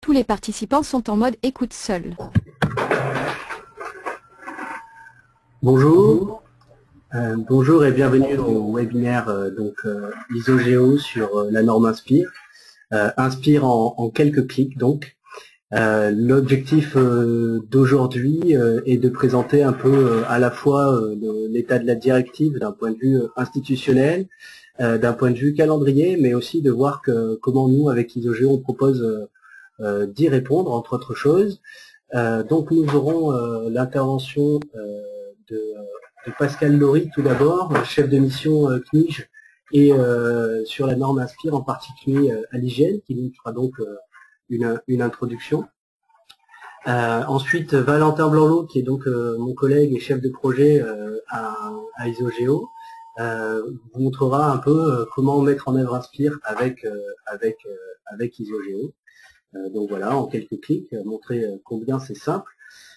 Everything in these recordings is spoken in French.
Tous les participants sont en mode écoute seul. Bonjour, bonjour et bienvenue au webinaire ISOGEO sur la norme Inspire. Inspire en quelques clics donc. L'objectif d'aujourd'hui est de présenter un peu à la fois l'état de la directive d'un point de vue institutionnel, d'un point de vue calendrier, mais aussi de voir comment nous, avec ISOGEO, on propose d'y répondre, entre autres choses. Donc nous aurons l'intervention de Pascal Laurie tout d'abord, chef de mission CNIJ, et sur la norme Inspire, en particulier à l'hygiène, qui nous fera donc une introduction. Ensuite, Valentin Blanlot, qui est donc mon collègue et chef de projet à ISOGEO, vous montrera un peu comment mettre en œuvre Inspire avec ISOGEO. Donc voilà, en quelques clics, montrer combien c'est simple.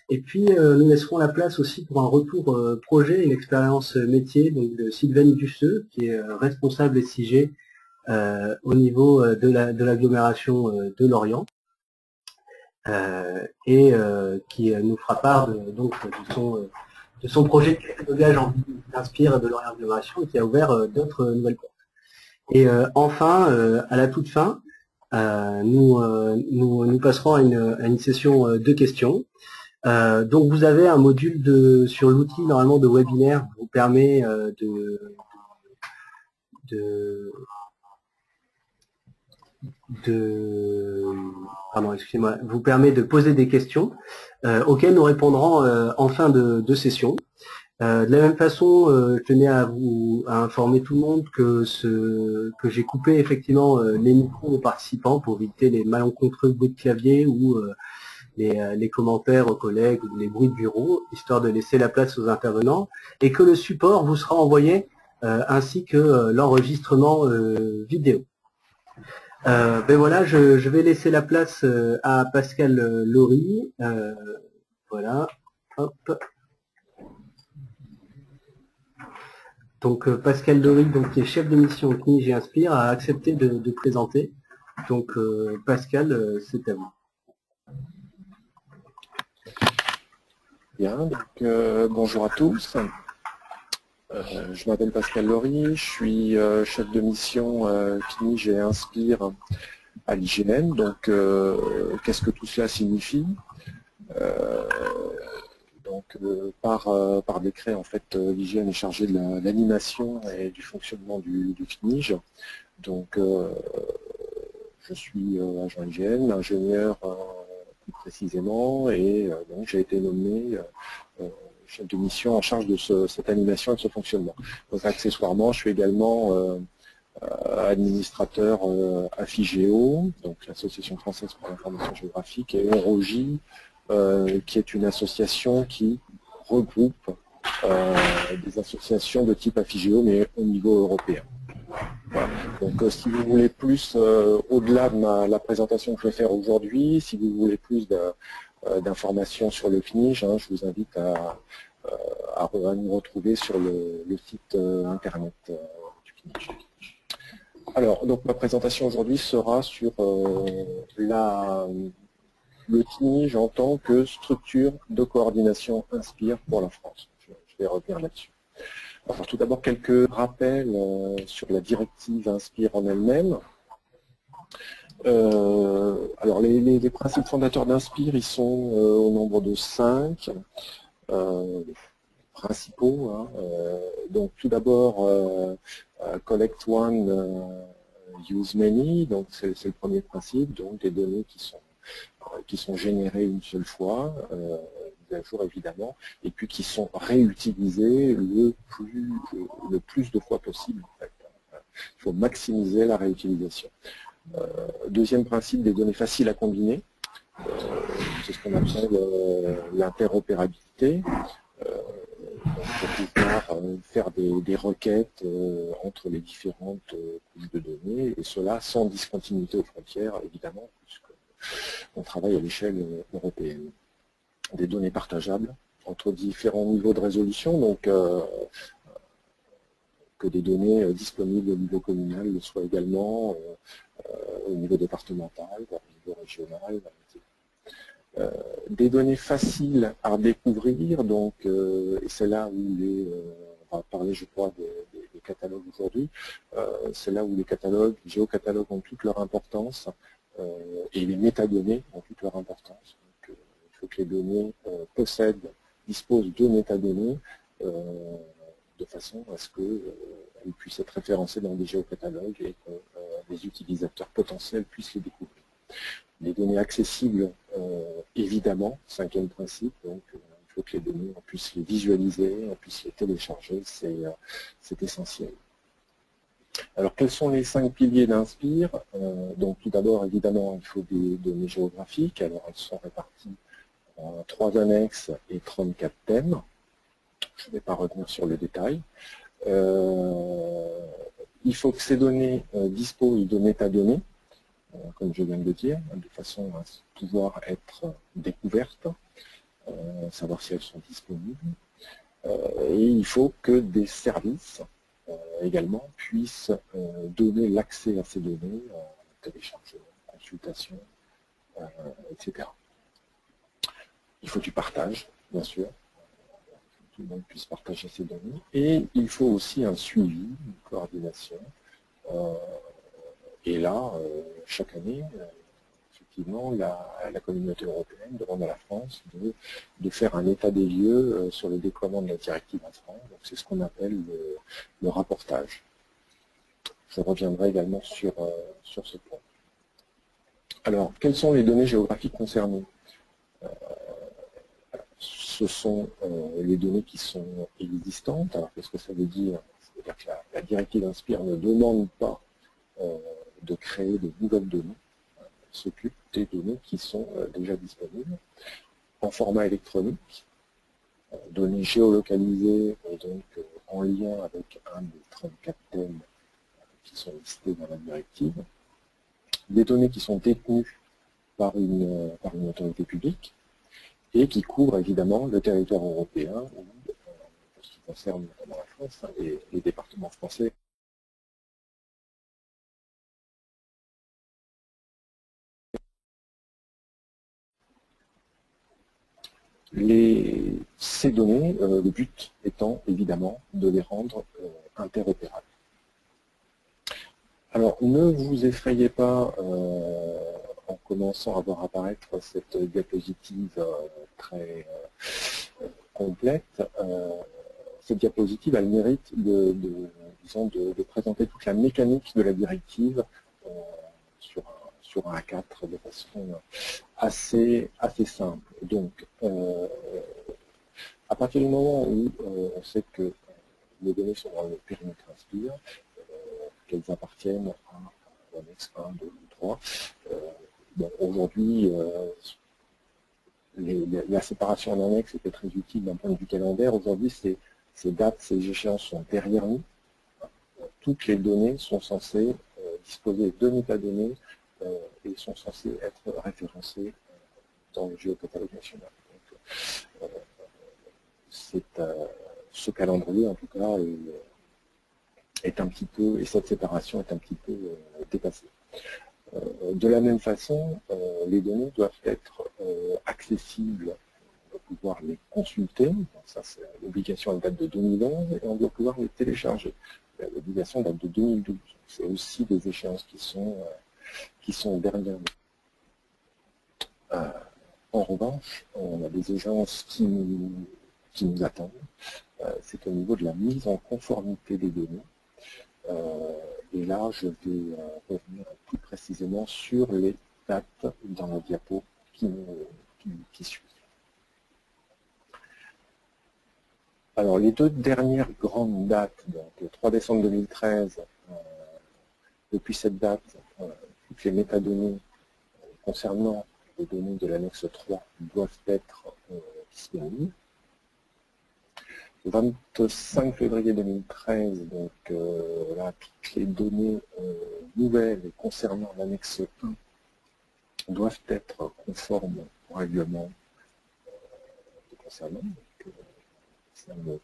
Et puis nous laisserons la place aussi pour un retour projet, une expérience métier donc de Sylvain Dusseux, qui est responsable SIG au niveau de l'agglomération de Lorient, et qui nous fera part de son projet de catalogage en Inspire et de Lorient Agglomération, qui a ouvert d'autres nouvelles portes. Et enfin, à la toute fin, nous passerons à une session de questions. Donc vous avez un module sur l'outil normalement de webinaire qui vous permet vous permet de poser des questions auxquelles nous répondrons en fin de session. De la même façon, je tenais à informer tout le monde que j'ai coupé effectivement les micros aux participants pour éviter les malencontreux bruits de clavier ou les commentaires aux collègues ou les bruits de bureau, histoire de laisser la place aux intervenants, et que le support vous sera envoyé ainsi que l'enregistrement vidéo. Ben voilà, je vais laisser la place à Pascal Laurie. Voilà, hop. Donc Pascal Laurie, donc, qui est chef de mission CNIJ et Inspire, a accepté de présenter. Donc Pascal, c'est à vous. Bien, donc bonjour à tous. Je m'appelle Pascal Laurie, je suis chef de mission CNIJ et Inspire à l'IGN. Donc qu'est-ce que tout cela signifie? Par décret, en fait, l'IGN est chargé de l'animation et du fonctionnement du CNIJ. Donc je suis agent IGN, ingénieur plus précisément, et donc j'ai été nommé chef de mission en charge de cette animation et de ce fonctionnement. Donc accessoirement, je suis également administrateur à FIGEO, donc l'Association française pour l'information géographique, et ONROGI, qui est une association qui regroupe des associations de type AFIGEO, mais au niveau européen. Voilà. Donc si vous voulez plus, au-delà de la présentation que je vais faire aujourd'hui, si vous voulez plus d'informations sur le CNIJ, je vous invite à nous retrouver sur le site internet du CNIJ. Alors, donc ma présentation aujourd'hui sera sur le CNIJ en tant que structure de coordination Inspire pour la France. Je vais revenir là-dessus. Alors tout d'abord quelques rappels sur la directive Inspire en elle-même. Alors les principes fondateurs d'Inspire, ils sont au nombre de 5 principaux. Donc tout d'abord collect one, use many, donc c'est le premier principe, donc des données qui sont générées une seule fois, à jour évidemment, et puis qui sont réutilisées le plus de fois possible. En fait. Il faut maximiser la réutilisation. Deuxième principe, des données faciles à combiner. C'est ce qu'on appelle l'interopérabilité. Pour pouvoir faire des requêtes entre les différentes couches de données, et cela sans discontinuité aux frontières, évidemment, puisqu'on travaille à l'échelle européenne. Des données partageables entre différents niveaux de résolution, donc que des données disponibles au niveau communal le soient également, au niveau départemental, au niveau régional, etc. Des données faciles à découvrir, donc, et c'est là où on va parler, je crois, des catalogues aujourd'hui, c'est là où les catalogues, les géocatalogues ont toute leur importance, et les métadonnées ont toute leur importance. Donc, il faut que les données disposent de métadonnées de façon à ce qu'elles puissent être référencées dans des géocatalogues et que les utilisateurs potentiels puissent les découvrir. Les données accessibles, évidemment, cinquième principe, donc il faut que les données, on puisse les visualiser, on puisse les télécharger, c'est essentiel. Alors, quels sont les 5 piliers d'Inspire? Donc, tout d'abord, évidemment, il faut des données géographiques. Alors, elles sont réparties en 3 annexes et 34 thèmes. Je ne vais pas revenir sur le détail. Il faut que ces données disposent de métadonnées, comme je viens de le dire, de façon à pouvoir être découvertes, savoir si elles sont disponibles. Et il faut que des services également puissent donner l'accès à ces données, téléchargement, consultation, etc. Il faut du partage, bien sûr. Tout le monde puisse partager ces données. Et il faut aussi un suivi, une coordination. Et là, chaque année, effectivement, la communauté européenne demande à la France de faire un état des lieux sur le déploiement de la directive en France. Donc c'est ce qu'on appelle le rapportage. Je reviendrai également sur ce point. Alors, quelles sont les données géographiques concernées? Ce sont les données qui sont existantes. Alors, qu'est-ce que ça veut dire? C'est-à-dire que la directive Inspire ne demande pas de créer de nouvelles données. Elle s'occupe des données qui sont déjà disponibles en format électronique, données géolocalisées et donc en lien avec un des 34 thèmes qui sont listés dans la directive. Des données qui sont détenues par une autorité publique, et qui couvre évidemment le territoire européen, ou, pour ce qui concerne notamment la France, les départements français. Ces données, le but étant évidemment de les rendre interopérables. Alors, ne vous effrayez pas en commençant à voir apparaître cette diapositive très complète. Cette diapositive a le mérite de présenter toute la mécanique de la directive sur un A4 de façon assez simple. Donc, à partir du moment où on sait que les données sont dans le périmètre Inspire, qu'elles appartiennent à l'annexe 1, 2 ou 3, bon, aujourd'hui, la séparation en annexe était très utile d'un point de vue calendaire. Aujourd'hui, ces dates, ces échéances sont derrière nous. Toutes les données sont censées disposer de métadonnées et sont censées être référencées dans le géocatalogue national. Ce calendrier, en tout cas, est un petit peu, et cette séparation est un petit peu dépassée. De la même façon, les données doivent être accessibles, on doit pouvoir les consulter, donc ça c'est l'obligation, elle date de 2011, et on doit pouvoir les télécharger. L'obligation date de 2012. C'est aussi des échéances qui sont derrière nous. En revanche, on a des échéances qui nous attendent. C'est au niveau de la mise en conformité des données. Et là, je vais revenir plus précisément sur les dates dans la diapo qui suit. Alors, les deux dernières grandes dates, donc le 3 décembre 2013, depuis cette date, toutes les métadonnées concernant les données de l'annexe 3 doivent être disponibles. Le 25 février 2013, donc là, toutes les données nouvelles concernant l'annexe 1 doivent être conformes au règlement concernant. Ça ne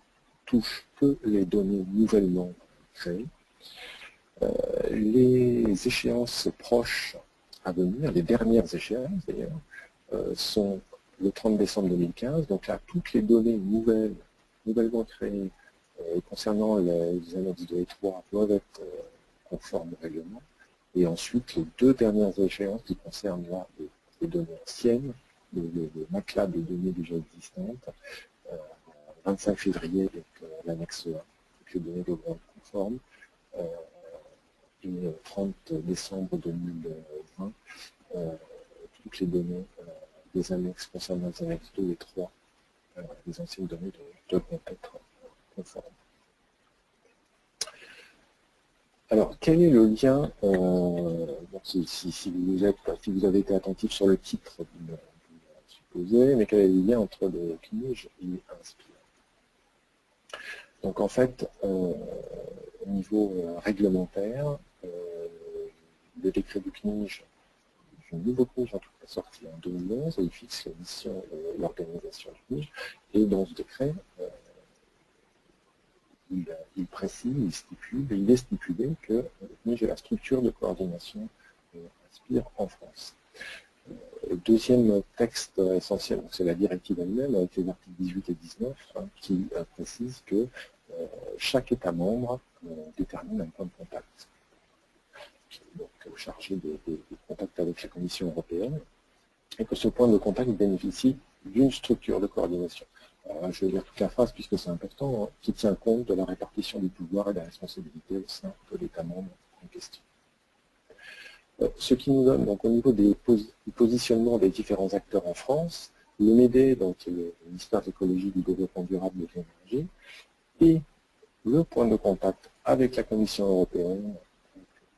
touche que les données nouvellement créé. Les échéances proches à venir, les dernières échéances d'ailleurs, sont le 30 décembre 2015. Donc là, toutes les données nouvellement créées concernant les annexes 2 et 3 doivent être conformes au règlement. Et ensuite, les deux dernières échéances qui concernent là les données anciennes, le matelas de données déjà existantes, 25 février, l'annexe 1, toutes les données devront être conformes, et 30 décembre 2020, toutes les données des annexes concernant les annexes 2 et 3, les anciennes données devront être conformes. Alors, quel est le lien, si vous avez été attentif sur le titre, vous le supposez, mais quel est le lien entre le CNIJ et Inspire? Donc en fait, au niveau réglementaire, le décret du CNIJ, du nouveau CNIJ en tout cas sorti en 2011, et il fixe la mission et l'organisation du CNIJ, et dans ce décret, il précise, il est stipulé que le CNIJ est la structure de coordination Inspire en France. Le deuxième texte essentiel, c'est la directive elle-même, avec les articles 18 et 19, qui précise que chaque État membre détermine un point de contact, donc chargé des contacts avec la Commission européenne, et que ce point de contact bénéficie d'une structure de coordination. Alors, je vais lire toute la phrase puisque c'est important, qui tient compte de la répartition du pouvoir et des responsabilités au sein de l'État membre en question. Ce qui nous donne, donc, au niveau du positionnement des différents acteurs en France, le MEDE, donc le ministère de l'écologie, du développement durable et de l'énergie, et le point de contact avec la Commission européenne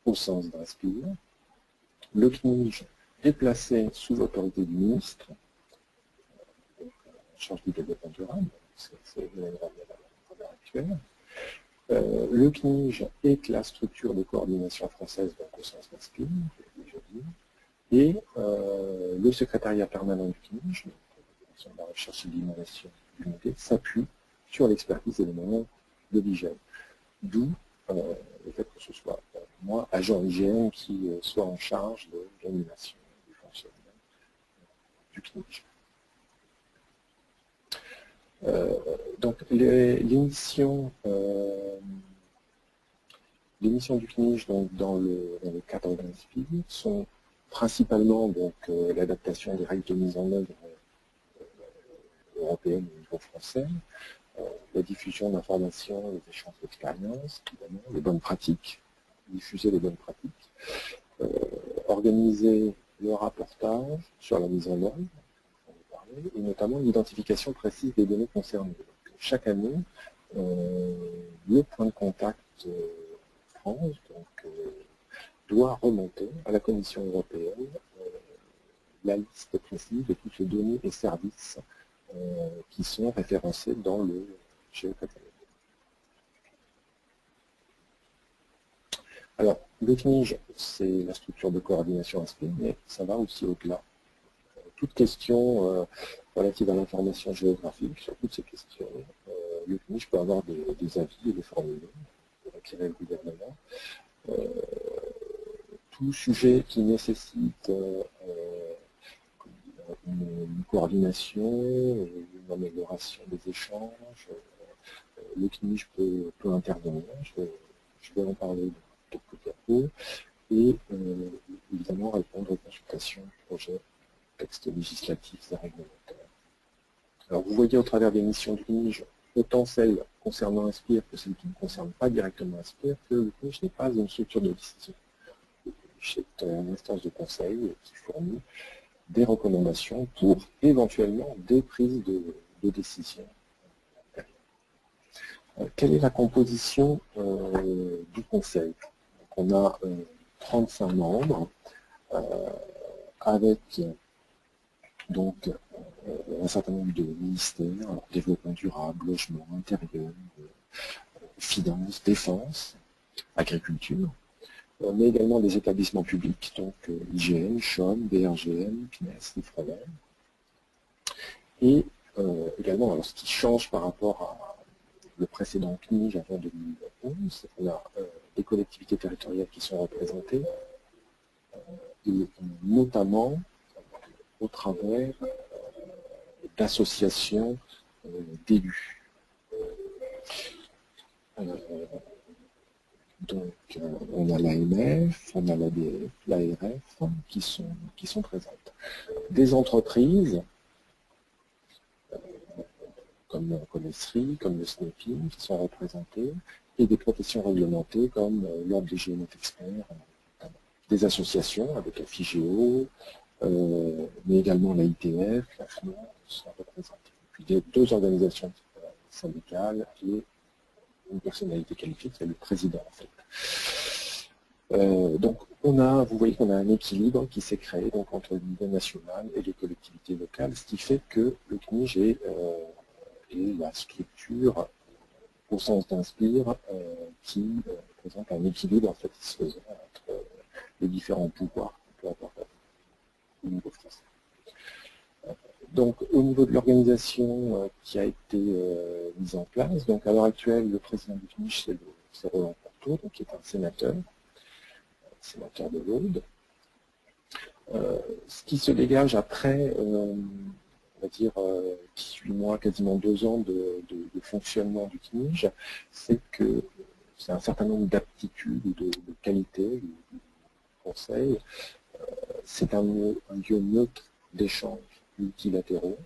au sens d'Inspire, le CNIJ est placé sous l'autorité du ministre, en charge du développement durable, c'est la actuelle. Le CNIJ est la structure de coordination française, donc au sens d'Inspire, et le secrétariat permanent du CNIJ, donc, la recherche et l'innovation du MEDE, s'appuie sur l'expertise et les moyens de l'IGN. D'où le fait que ce soit moi, agent IGN, qui soit en charge de l'animation du fonctionnement du CNIJ. Donc les missions du CNIJ dans le cadre d'Inspire sont principalement l'adaptation des règles de mise en œuvre européennes au niveau français, la diffusion d'informations, les échanges d'expériences, évidemment, les bonnes pratiques, diffuser les bonnes pratiques, organiser le rapportage sur la mise en œuvre, et notamment l'identification précise des données concernées. Donc, chaque année, le point de contact France doit remonter à la Commission européenne la liste précise de toutes les données et services qui sont référencés dans le géocatalogue. Alors, le CNIJ, c'est la structure de coordination Inspire, mais ça va aussi au-delà. Toute question relative à l'information géographique, sur toutes ces questions, le CNIJ peut avoir des avis et des formules réclamés au gouvernement. Tout sujet qui nécessite une coordination, une amélioration des échanges, le CNIJ peut intervenir, je vais en parler de côté à peu, et évidemment répondre aux consultations, projets, textes législatifs et réglementaires. Alors vous voyez au travers des missions du CNIJ, autant celles concernant Inspire que celles qui ne concernent pas directement Inspire, que le CNIJ n'est pas une structure de décision. C'est une instance de conseil qui fournit des recommandations pour éventuellement des prises de décision. Quelle est la composition du conseil? Donc, on a 35 membres avec donc un certain nombre de ministères, alors, développement durable, logement, intérieur, finances, défense, agriculture, mais également des établissements publics, donc IGN, CHOM, BRGM, CNES, IFREMER, et également, alors, ce qui change par rapport le précédent CNIJ avant 2011. On a des collectivités territoriales qui sont représentées, et notamment au travers d'associations d'élus. Donc, on a l'AMF, on a l'ADF, l'ARF qui sont présentes. Des entreprises comme l'ESRI, comme le SNEPI, qui sont représentées, et des professions réglementées comme l'Ordre des géomètres experts, des associations avec la FIGEO, mais également la ITF, la FNOR sont représentées. Puis il y a deux organisations syndicales et une personnalité qualifiée qui est le président en fait. Donc vous voyez qu'on a un équilibre qui s'est créé donc, entre le niveau national et les collectivités locales, ce qui fait que le CNIJ est la structure au sens d'Inspire qui présente un équilibre satisfaisant entre les différents pouvoirs qu'on peut avoir au niveau français. Donc au niveau de l'organisation qui a été mise en place, donc à l'heure actuelle le président du CNIJ c'est Roland Courteau, donc qui est un sénateur de l'Aude. Ce qui se dégage après, on va dire 18 mois, quasiment 2 ans de fonctionnement du CNIJ, c'est que c'est un certain nombre d'aptitudes ou de qualités du conseil. C'est un lieu neutre d'échange multilatéraux,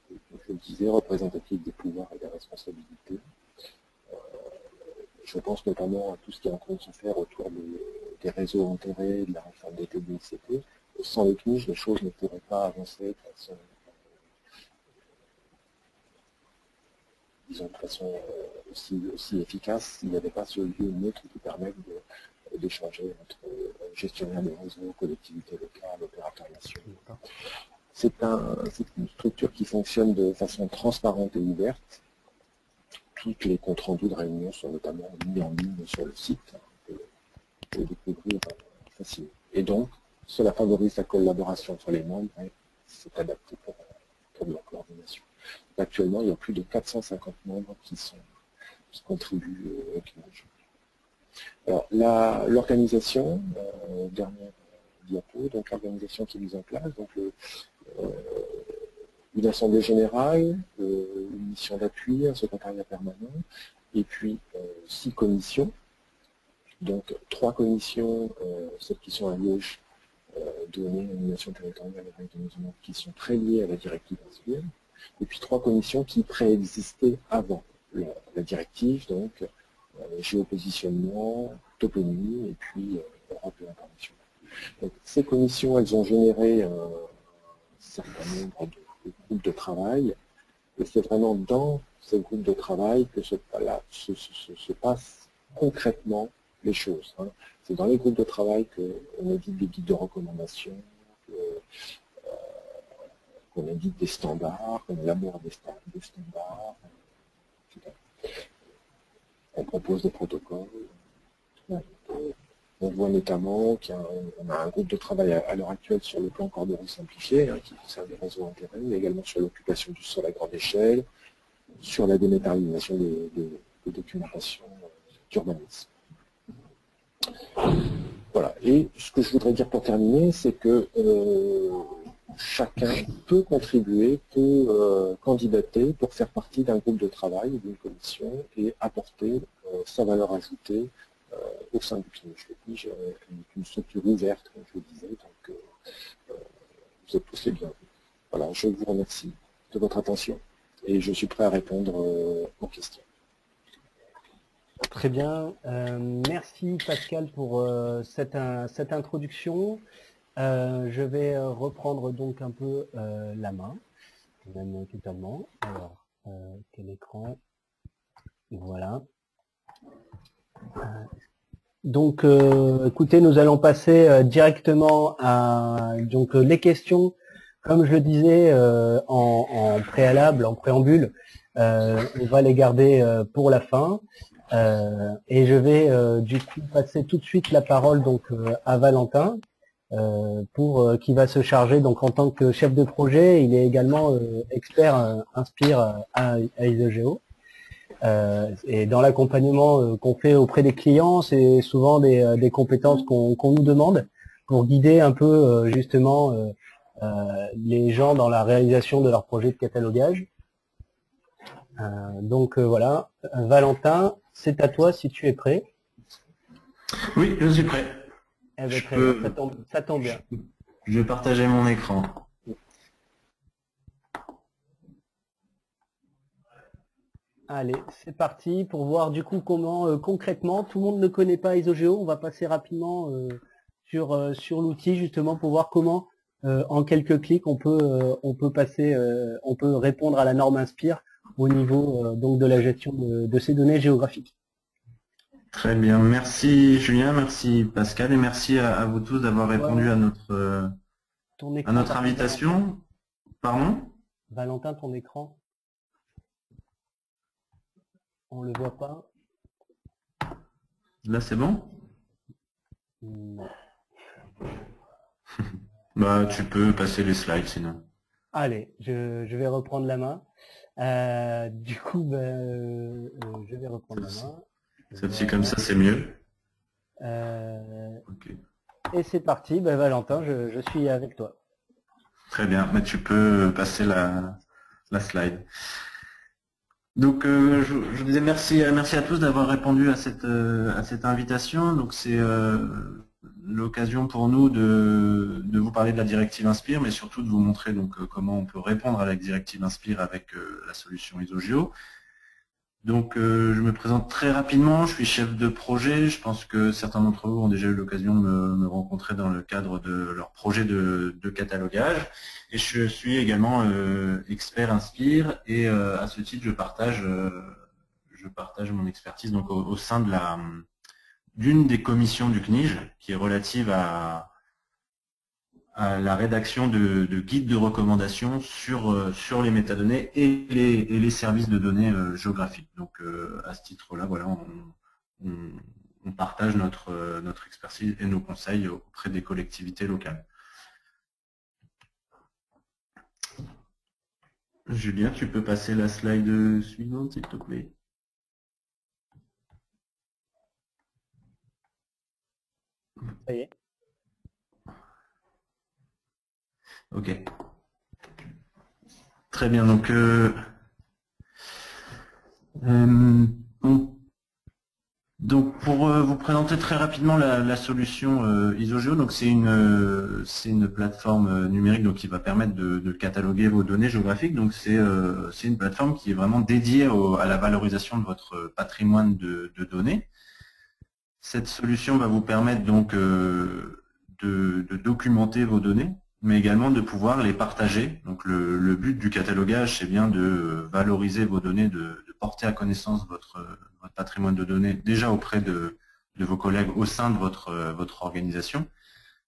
je le disais, représentatif des pouvoirs et des responsabilités. Je pense notamment à tout ce qui est en train de se faire autour des réseaux enterrés, de la réforme des TBCP. Sans le CNIJ, les choses ne pourraient pas avancer de façon, disons, de façon aussi efficace s'il n'y avait pas ce lieu neutre qui permet d'échanger entre gestionnaires de réseaux, collectivités locales, opérateurs nationaux. C'est une structure qui fonctionne de façon transparente et ouverte. Toutes les comptes rendus de réunion sont notamment mis en ligne sur le site. On peut découvrir facilement. Et donc, cela favorise la collaboration entre les membres et c'est adapté pour la coordination. Actuellement, il y a plus de 450 membres qui contribuent au CNIJ. Alors, l'organisation, dernière diapo, donc l'organisation qui est mise en place, donc une assemblée générale, une mission d'appui, un secrétariat permanent, et puis 6 commissions. Donc 3 commissions, celles qui sont à gauche, données, animation territoriale et règlement, qui sont très liées à la directive Inspire, et puis 3 commissions qui préexistaient avant la directive, donc géopositionnement, toponymie, et puis Europe et international. Donc ces commissions, elles ont généré un certain nombre de groupes de travail, et c'est vraiment dans ces groupes de travail que se passent concrètement les choses. Hein. C'est dans les groupes de travail qu'on édite des guides de recommandation, qu'on édite des standards, qu'on élabore des standards, etc. On propose des protocoles. On voit notamment qu'on a un groupe de travail à l'heure actuelle sur le plan Corderie simplifié, hein, qui concerne les réseaux intérêts, mais également sur l'occupation du sol à grande échelle, sur la dématérialisation des documentations d'urbanisme. Voilà. Et ce que je voudrais dire pour terminer, c'est que chacun peut contribuer, peut candidater pour faire partie d'un groupe de travail ou d'une commission et apporter sa valeur ajoutée au sein du CNIJ. Le CNIJ est une structure ouverte, comme je le disais, donc vous êtes tous les bienvenus. Voilà, je vous remercie de votre attention et je suis prêt à répondre aux questions. Très bien, merci Pascal pour cette introduction. Je vais reprendre donc un peu la main, même totalement. Alors, quel écran? Voilà. Donc, écoutez, nous allons passer directement à donc les questions. Comme je le disais en préalable, en préambule, on va les garder pour la fin. Et je vais du coup passer tout de suite la parole donc à Valentin qui va se charger donc en tant que chef de projet. Il est également expert Inspire à ISOGEO. Et dans l'accompagnement qu'on fait auprès des clients, c'est souvent des compétences qu'on nous demande pour guider un peu justement les gens dans la réalisation de leur projet de catalogage. Donc voilà, Valentin, c'est à toi si tu es prêt. Oui, je suis prêt. Eh ben, très bien, ça tombe bien. Je vais partager mon écran. Allez, c'est parti pour voir du coup comment concrètement, tout le monde ne connaît pas Isogeo, on va passer rapidement sur l'outil justement pour voir comment en quelques clics on peut passer, on peut répondre à la norme Inspire au niveau donc de la gestion de ces données géographiques. Très bien, merci Julien, merci Pascal et merci à vous tous d'avoir répondu à notre invitation. Pardon? Valentin, ton écran, on le voit pas. Là c'est bon? Non. Bah tu peux passer les slides sinon. Allez, je vais reprendre la main. Du coup, je vais reprendre la main. Celle-ci comme ça c'est mieux. Okay. Et c'est parti, Valentin, je suis avec toi. Très bien, mais tu peux passer la slide. Donc je vous disais merci à tous d'avoir répondu à cette invitation. Donc c'est l'occasion pour nous de vous parler de la directive Inspire, mais surtout de vous montrer donc comment on peut répondre à la directive Inspire avec la solution Isogeo. Donc je me présente très rapidement, je suis chef de projet, je pense que certains d'entre vous ont déjà eu l'occasion de me rencontrer dans le cadre de leur projet de catalogage, et je suis également expert Inspire, et à ce titre je partage mon expertise donc au sein de d'une des commissions du CNIJ qui est relative à la rédaction de guides de recommandation sur les métadonnées et les services de données géographiques. Donc à ce titre-là, voilà, on partage notre expertise et nos conseils auprès des collectivités locales. Julien, tu peux passer la slide suivante, s'il te plaît. Ça y est. Ok. Très bien, donc pour vous présenter très rapidement la solution Isogeo, donc c'est une plateforme numérique donc qui va permettre de cataloguer vos données géographiques. Donc c'est une plateforme qui est vraiment dédiée à la valorisation de votre patrimoine de données. Cette solution va vous permettre donc de documenter vos données, mais également de pouvoir les partager. Donc le but du catalogage, c'est bien de valoriser vos données, de porter à connaissance votre patrimoine de données déjà auprès de vos collègues au sein de votre organisation,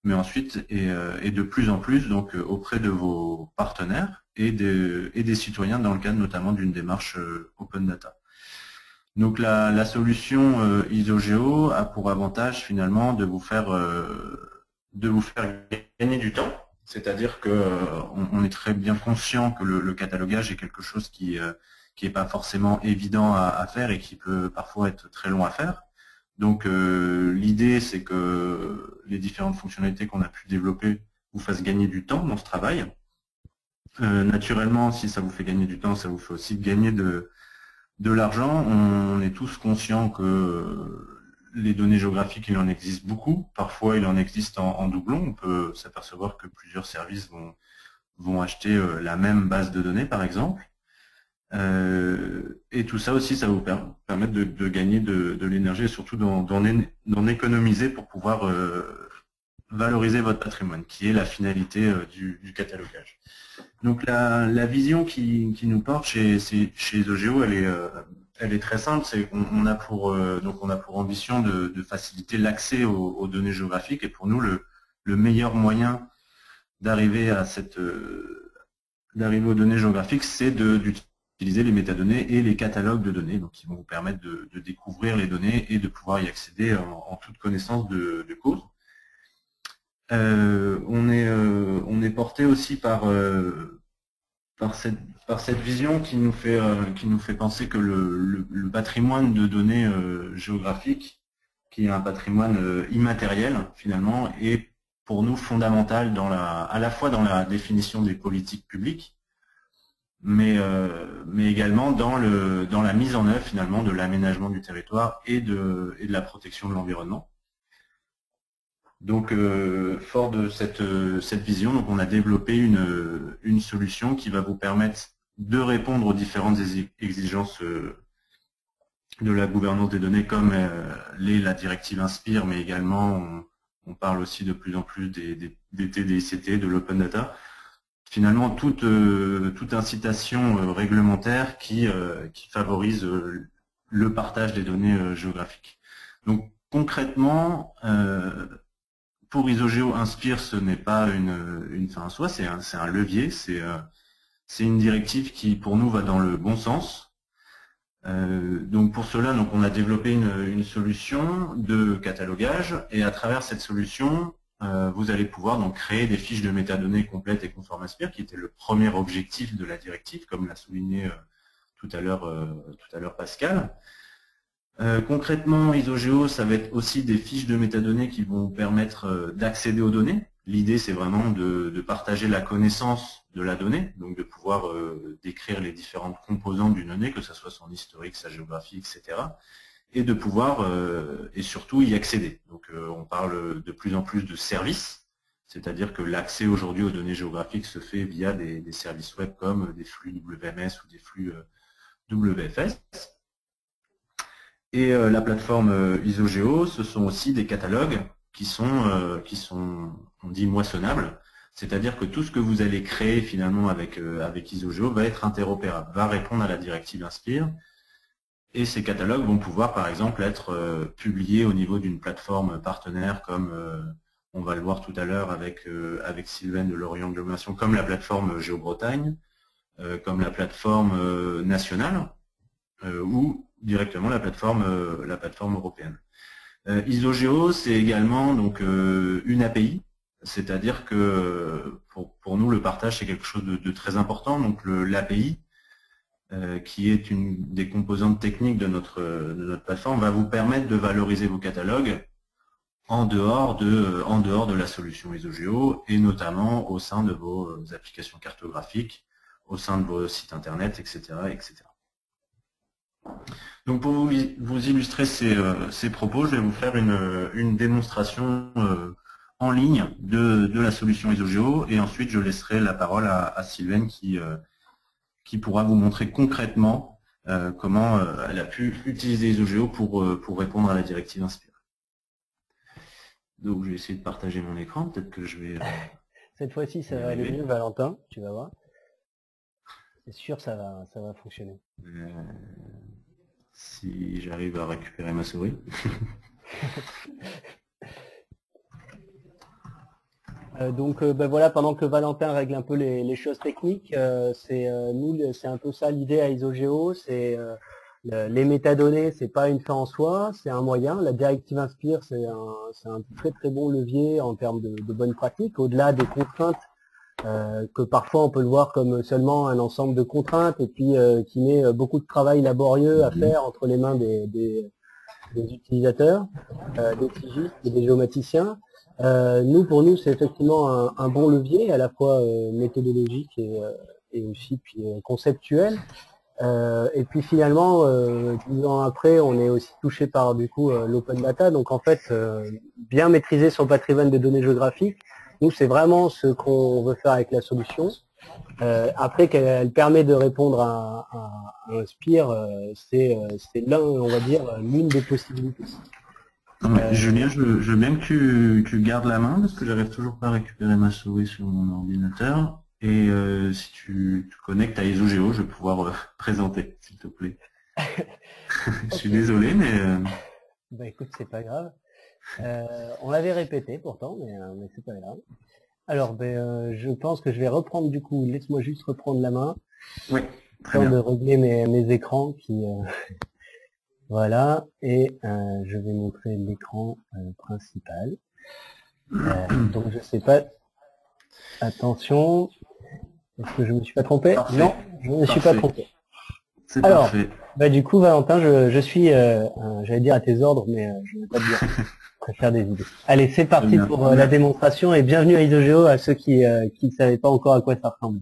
mais ensuite et de plus en plus donc auprès de vos partenaires et des citoyens dans le cadre notamment d'une démarche Open Data. Donc la solution Isogeo a pour avantage finalement de vous faire gagner du temps. C'est-à-dire qu'on est très bien conscient que le catalogage est quelque chose qui est pas forcément évident à faire et qui peut parfois être très long à faire. Donc l'idée, c'est que les différentes fonctionnalités qu'on a pu développer vous fassent gagner du temps dans ce travail. Naturellement, si ça vous fait gagner du temps, ça vous fait aussi gagner de l'argent. On est tous conscients que les données géographiques, il en existe beaucoup. Parfois, il en existe en doublon. On peut s'apercevoir que plusieurs services vont acheter la même base de données, par exemple. Et tout ça aussi, ça va vous permettre de gagner de l'énergie et surtout d'en économiser pour pouvoir valoriser votre patrimoine, qui est la finalité du catalogage. Donc la vision qui nous porte chez Isogeo, elle est très simple. C'est qu'on a pour ambition de faciliter l'accès aux données géographiques, et pour nous le meilleur moyen d'arriver aux données géographiques, c'est d'utiliser les métadonnées et les catalogues de données, donc qui vont vous permettre de découvrir les données et de pouvoir y accéder en toute connaissance de cause. On est porté aussi par par cette vision qui nous fait penser que le patrimoine de données géographiques, qui est un patrimoine immatériel finalement, est pour nous fondamental à la fois dans la définition des politiques publiques, mais également dans la mise en œuvre finalement de l'aménagement du territoire et de la protection de l'environnement. Donc, fort de cette vision, donc on a développé une solution qui va vous permettre de répondre aux différentes exigences de la gouvernance des données, comme la directive Inspire, mais également on parle aussi de plus en plus des TDICT, de l'open data. Finalement, toute incitation réglementaire qui favorise le partage des données géographiques. Donc concrètement, pour Isogeo, Inspire, ce n'est pas une fin en soi, c'est un levier, c'est une directive qui pour nous va dans le bon sens. Donc pour cela, on a développé une solution de catalogage, et à travers cette solution, vous allez pouvoir donc créer des fiches de métadonnées complètes et conformes à Inspire, qui était le premier objectif de la directive, comme l'a souligné tout à l'heure Pascal. Concrètement, Isogeo, ça va être aussi des fiches de métadonnées qui vont vous permettre d'accéder aux données. L'idée, c'est vraiment de partager la connaissance de la donnée, donc de pouvoir décrire les différentes composantes d'une donnée, que ce soit son historique, sa géographie, etc. Et de pouvoir, et surtout, y accéder. Donc on parle de plus en plus de services, c'est-à-dire que l'accès aujourd'hui aux données géographiques se fait via des services web comme des flux WMS ou des flux WFS. Et la plateforme Isogeo, ce sont aussi des catalogues qui sont, on dit, moissonnables. C'est-à-dire que tout ce que vous allez créer finalement avec Isogeo va être interopérable, va répondre à la directive Inspire. Et ces catalogues vont pouvoir, par exemple, être publiés au niveau d'une plateforme partenaire, comme on va le voir tout à l'heure avec Sylvain de Lorient Agglomération, comme la plateforme GeoBretagne, comme la plateforme nationale, ou directement la plateforme européenne. Isogeo, c'est également donc une API, c'est-à-dire que pour nous, le partage, c'est quelque chose de très important. Donc l'API, qui est une des composantes techniques de notre plateforme, va vous permettre de valoriser vos catalogues en dehors de la solution Isogeo, et notamment au sein de vos applications cartographiques, au sein de vos sites internet, etc., etc. Donc pour vous illustrer ces propos, je vais vous faire une démonstration en ligne de la solution Isogeo, et ensuite je laisserai la parole à Sylvaine qui pourra vous montrer concrètement comment elle a pu utiliser Isogeo pour répondre à la directive Inspire. Donc je vais essayer de partager mon écran, peut-être que je vais... Cette fois-ci, ça va aller mieux, Valentin, tu vas voir. C'est sûr, ça va fonctionner. Si j'arrive à récupérer ma souris. Donc voilà, pendant que Valentin règle un peu les choses techniques, c'est un peu ça l'idée à Isogeo, c'est les métadonnées, c'est pas une fin en soi, c'est un moyen. La directive Inspire, c'est un très très bon levier en termes de bonnes pratiques, au-delà des contraintes que parfois on peut le voir comme seulement un ensemble de contraintes, et puis qui met beaucoup de travail laborieux à faire entre les mains des utilisateurs, des tigistes et des géomaticiens. Pour nous, c'est effectivement un bon levier, à la fois méthodologique et aussi puis, conceptuel. Et puis finalement, 10 ans après, on est aussi touché par du coup l'open data. Donc en fait, bien maîtriser son patrimoine de données géographiques, nous c'est vraiment ce qu'on veut faire avec la solution. Après qu'elle permet de répondre à Inspire, c'est on va dire, l'une des possibilités. Julien, je veux bien que tu gardes la main, parce que j'arrive toujours pas à récupérer ma souris sur mon ordinateur. Et si tu te connectes à Isogeo, je vais pouvoir présenter, s'il te plaît. Je suis désolé, mais... Bah écoute, c'est pas grave. On l'avait répété pourtant, mais c'est pas grave. Alors, je pense que je vais reprendre du coup, laisse-moi juste reprendre la main. Oui, très bien. De régler mes écrans qui... Voilà, et je vais montrer l'écran principal. Donc je sais pas... Attention... Est-ce que je me suis pas trompé? Parfait. Non, je ne me suis pas Parfait. trompé. C'est Alors, parfait. bah du coup, Valentin, je suis, j'allais dire à tes ordres, mais je ne vais pas te dire. Je préfère des idées. Allez, c'est parti bien. pour la démonstration et bienvenue à ISOGEO à ceux qui ne savaient pas encore à quoi ça ressemble.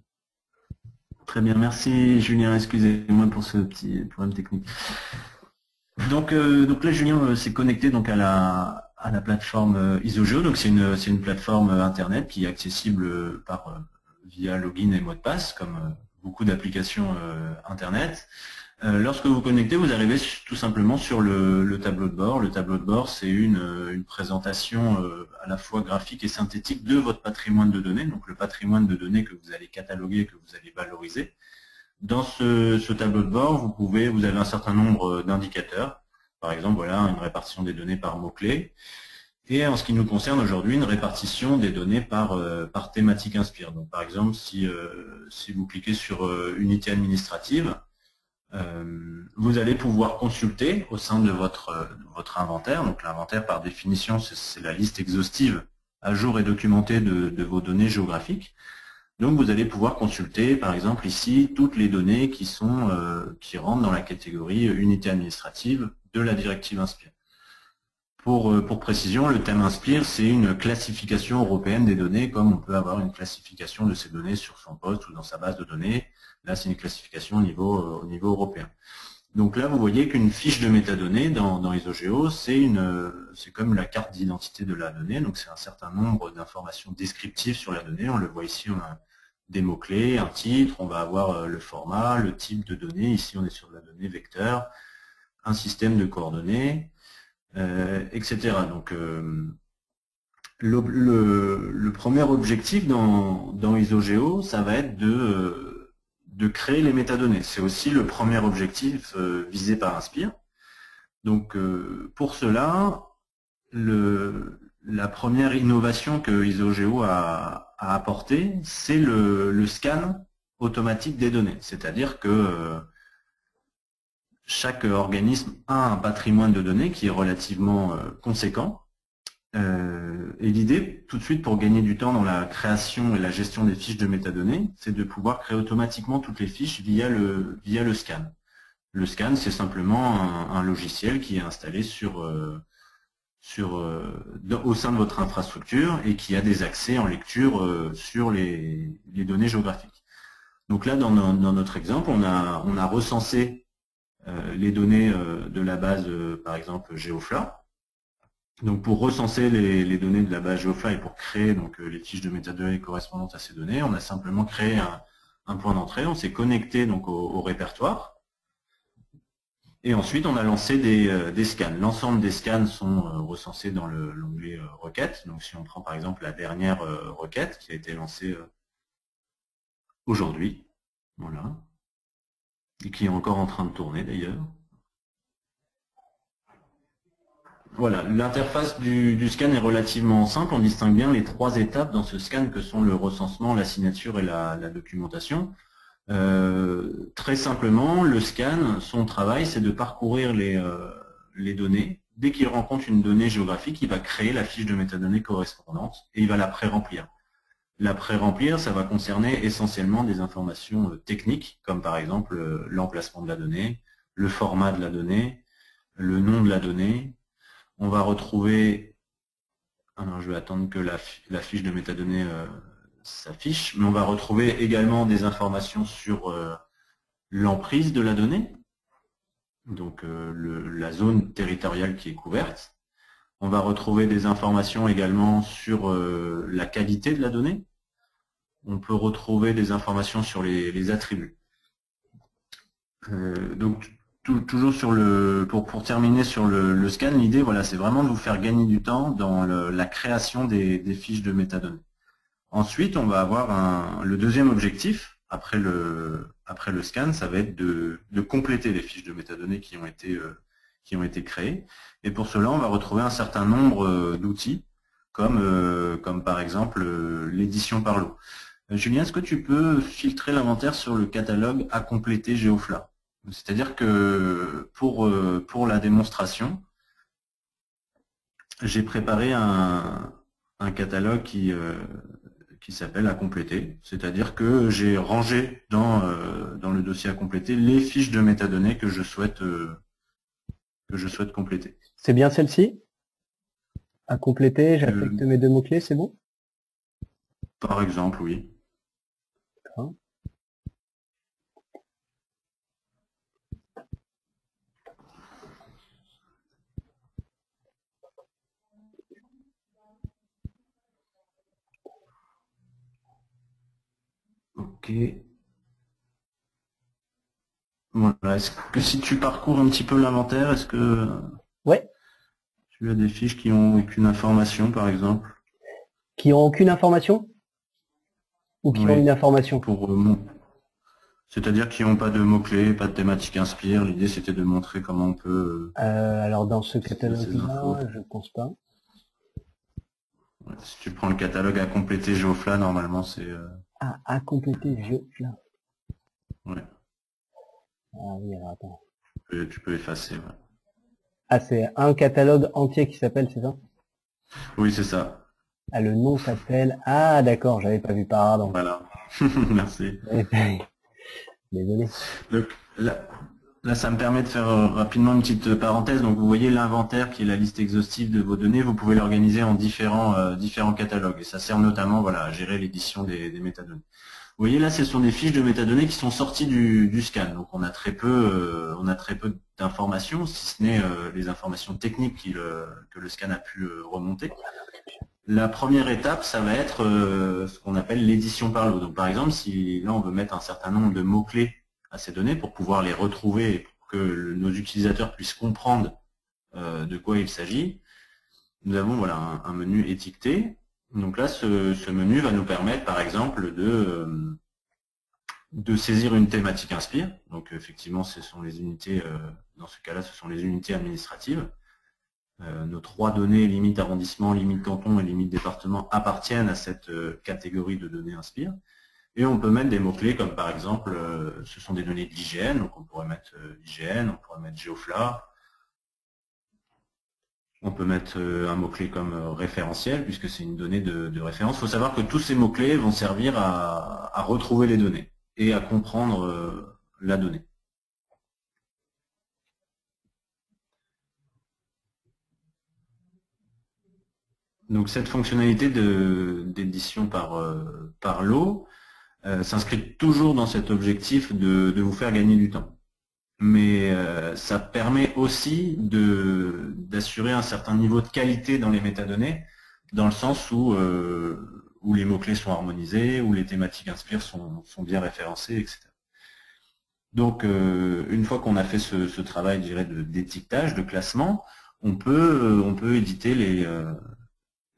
Très bien, merci Julien, excusez-moi pour ce petit problème technique. Donc là Julien s'est connecté donc à la plateforme ISOGEO, donc c'est une plateforme internet qui est accessible via login et mot de passe, comme beaucoup d'applications internet. Lorsque vous connectez, vous arrivez tout simplement sur le tableau de bord. Le tableau de bord, c'est une présentation à la fois graphique et synthétique de votre patrimoine de données, donc le patrimoine de données que vous allez cataloguer, que vous allez valoriser. Dans ce tableau de bord, vous avez un certain nombre d'indicateurs. Par exemple, voilà, une répartition des données par mots-clés. Et en ce qui nous concerne aujourd'hui, une répartition des données par thématique Inspire. Donc, par exemple, si vous cliquez sur unité administrative, vous allez pouvoir consulter au sein de votre inventaire. Donc l'inventaire, par définition, c'est la liste exhaustive à jour et documentée de vos données géographiques. Donc vous allez pouvoir consulter, par exemple ici, toutes les données qui rentrent dans la catégorie unité administrative de la directive Inspire. Pour précision, le thème Inspire, c'est une classification européenne des données, comme on peut avoir une classification de ces données sur son poste ou dans sa base de données. Là, c'est une classification au niveau européen. Donc là, vous voyez qu'une fiche de métadonnées dans ISOGEO, c'est comme la carte d'identité de la donnée. Donc c'est un certain nombre d'informations descriptives sur la donnée. On le voit ici, on a des mots-clés, un titre, on va avoir le format, le type de données. Ici, on est sur de la donnée vecteur, un système de coordonnées, etc. Donc le premier objectif dans ISOGEO, ça va être de créer les métadonnées. C'est aussi le premier objectif visé par Inspire. Donc pour cela, la première innovation que ISOGEO a apportée, c'est le scan automatique des données. C'est-à-dire que chaque organisme a un patrimoine de données qui est relativement conséquent. Et l'idée, tout de suite, pour gagner du temps dans la création et la gestion des fiches de métadonnées, c'est de pouvoir créer automatiquement toutes les fiches via le scan. Le scan, c'est simplement un logiciel qui est installé au sein de votre infrastructure et qui a des accès en lecture sur les données géographiques. Donc là, dans notre exemple, on a recensé les données de la base, par exemple, GeoFLA. Donc pour recenser les données de la base GeoFLA et pour créer donc les fiches de métadonnées correspondantes à ces données, on a simplement créé un point d'entrée, on s'est connecté donc au répertoire et ensuite on a lancé des scans. L'ensemble des scans sont recensés dans l'onglet requêtes. Donc si on prend par exemple la dernière requête qui a été lancée aujourd'hui, voilà, et qui est encore en train de tourner d'ailleurs. Voilà, l'interface du scan est relativement simple. On distingue bien les trois étapes dans ce scan que sont le recensement, la signature et la documentation. Très simplement, le scan, son travail, c'est de parcourir les données. Dès qu'il rencontre une donnée géographique, il va créer la fiche de métadonnées correspondante et il va la pré-remplir. La pré-remplir, ça va concerner essentiellement des informations techniques, comme par exemple l'emplacement de la donnée, le format de la donnée, le nom de la donnée. On va retrouver, alors je vais attendre que la fiche de métadonnées s'affiche, mais on va retrouver également des informations sur l'emprise de la donnée, donc la zone territoriale qui est couverte. On va retrouver des informations également sur la qualité de la donnée. On peut retrouver des informations sur les attributs. Donc toujours pour terminer sur le scan, l'idée, voilà, c'est vraiment de vous faire gagner du temps dans la création des fiches de métadonnées. Ensuite, on va avoir le deuxième objectif, après le scan, ça va être de compléter les fiches de métadonnées qui ont été créées. Et pour cela, on va retrouver un certain nombre d'outils, comme par exemple l'édition par lot. Julien, est-ce que tu peux filtrer l'inventaire sur le catalogue à compléter GeoFLA? C'est-à-dire que pour la démonstration, j'ai préparé un catalogue qui qui s'appelle à compléter, c'est-à-dire que j'ai rangé dans le dossier à compléter les fiches de métadonnées que je souhaite compléter. C'est bien celle-ci? À compléter, j'affecte mes 2 mots-clés, c'est bon? Par exemple, oui. D'accord. Ok. Voilà. Est-ce que si tu parcours un petit peu l'inventaire, est-ce que Ouais. tu as des fiches qui ont aucune information, par exemple? Qui ont aucune information? Ou qui ont Oui. une information? Pour c'est-à-dire qui n'ont pas de mots-clés, pas de thématique inspire. L'idée, c'était de montrer comment on peut... Alors dans ce ces infos. catalogue-là, je pense pas. Ouais, si tu prends le catalogue à compléter Geofla, normalement, c'est... Ah, à compléter, là. Ouais, Ah oui, alors attends. tu peux effacer. Ouais. Ah, c'est un catalogue entier qui s'appelle, c'est ça? Oui, c'est ça. Ah, le nom s'appelle... Ah, d'accord, j'avais pas vu, pardon. Voilà. Merci. Désolé. Donc, là, ça me permet de faire rapidement une petite parenthèse. Donc, vous voyez l'inventaire qui est la liste exhaustive de vos données. Vous pouvez l'organiser en différents catalogues. Et ça sert notamment voilà, à gérer l'édition des métadonnées. Vous voyez là, ce sont des fiches de métadonnées qui sont sorties du scan. Donc, on a très peu d'informations, si ce n'est les informations techniques que le scan a pu remonter. La première étape, ça va être ce qu'on appelle l'édition par lot. Donc, par exemple, si là, on veut mettre un certain nombre de mots-clés à ces données pour pouvoir les retrouver et pour que nos utilisateurs puissent comprendre de quoi il s'agit, nous avons voilà, un menu étiqueté. Donc là, ce menu va nous permettre, par exemple, de saisir une thématique inspire. Donc, effectivement, ce sont les unités, dans ce cas-là, ce sont les unités administratives. Nos 3 données, limite arrondissement, limite canton et limite département, appartiennent à cette catégorie de données inspire. Et on peut mettre des mots-clés comme par exemple, ce sont des données de l'IGN, donc on pourrait mettre IGN, on pourrait mettre Geofla, on peut mettre un mot-clé comme référentiel, puisque c'est une donnée de référence. Il faut savoir que tous ces mots-clés vont servir à retrouver les données et à comprendre la donnée. Donc cette fonctionnalité d'édition par lot s'inscrit toujours dans cet objectif de vous faire gagner du temps. Mais ça permet aussi d'assurer un certain niveau de qualité dans les métadonnées, dans le sens où les mots-clés sont harmonisés, où les thématiques inspire sont bien référencées, etc. Donc une fois qu'on a fait ce travail, je dirais, d'étiquetage, de classement, on peut éditer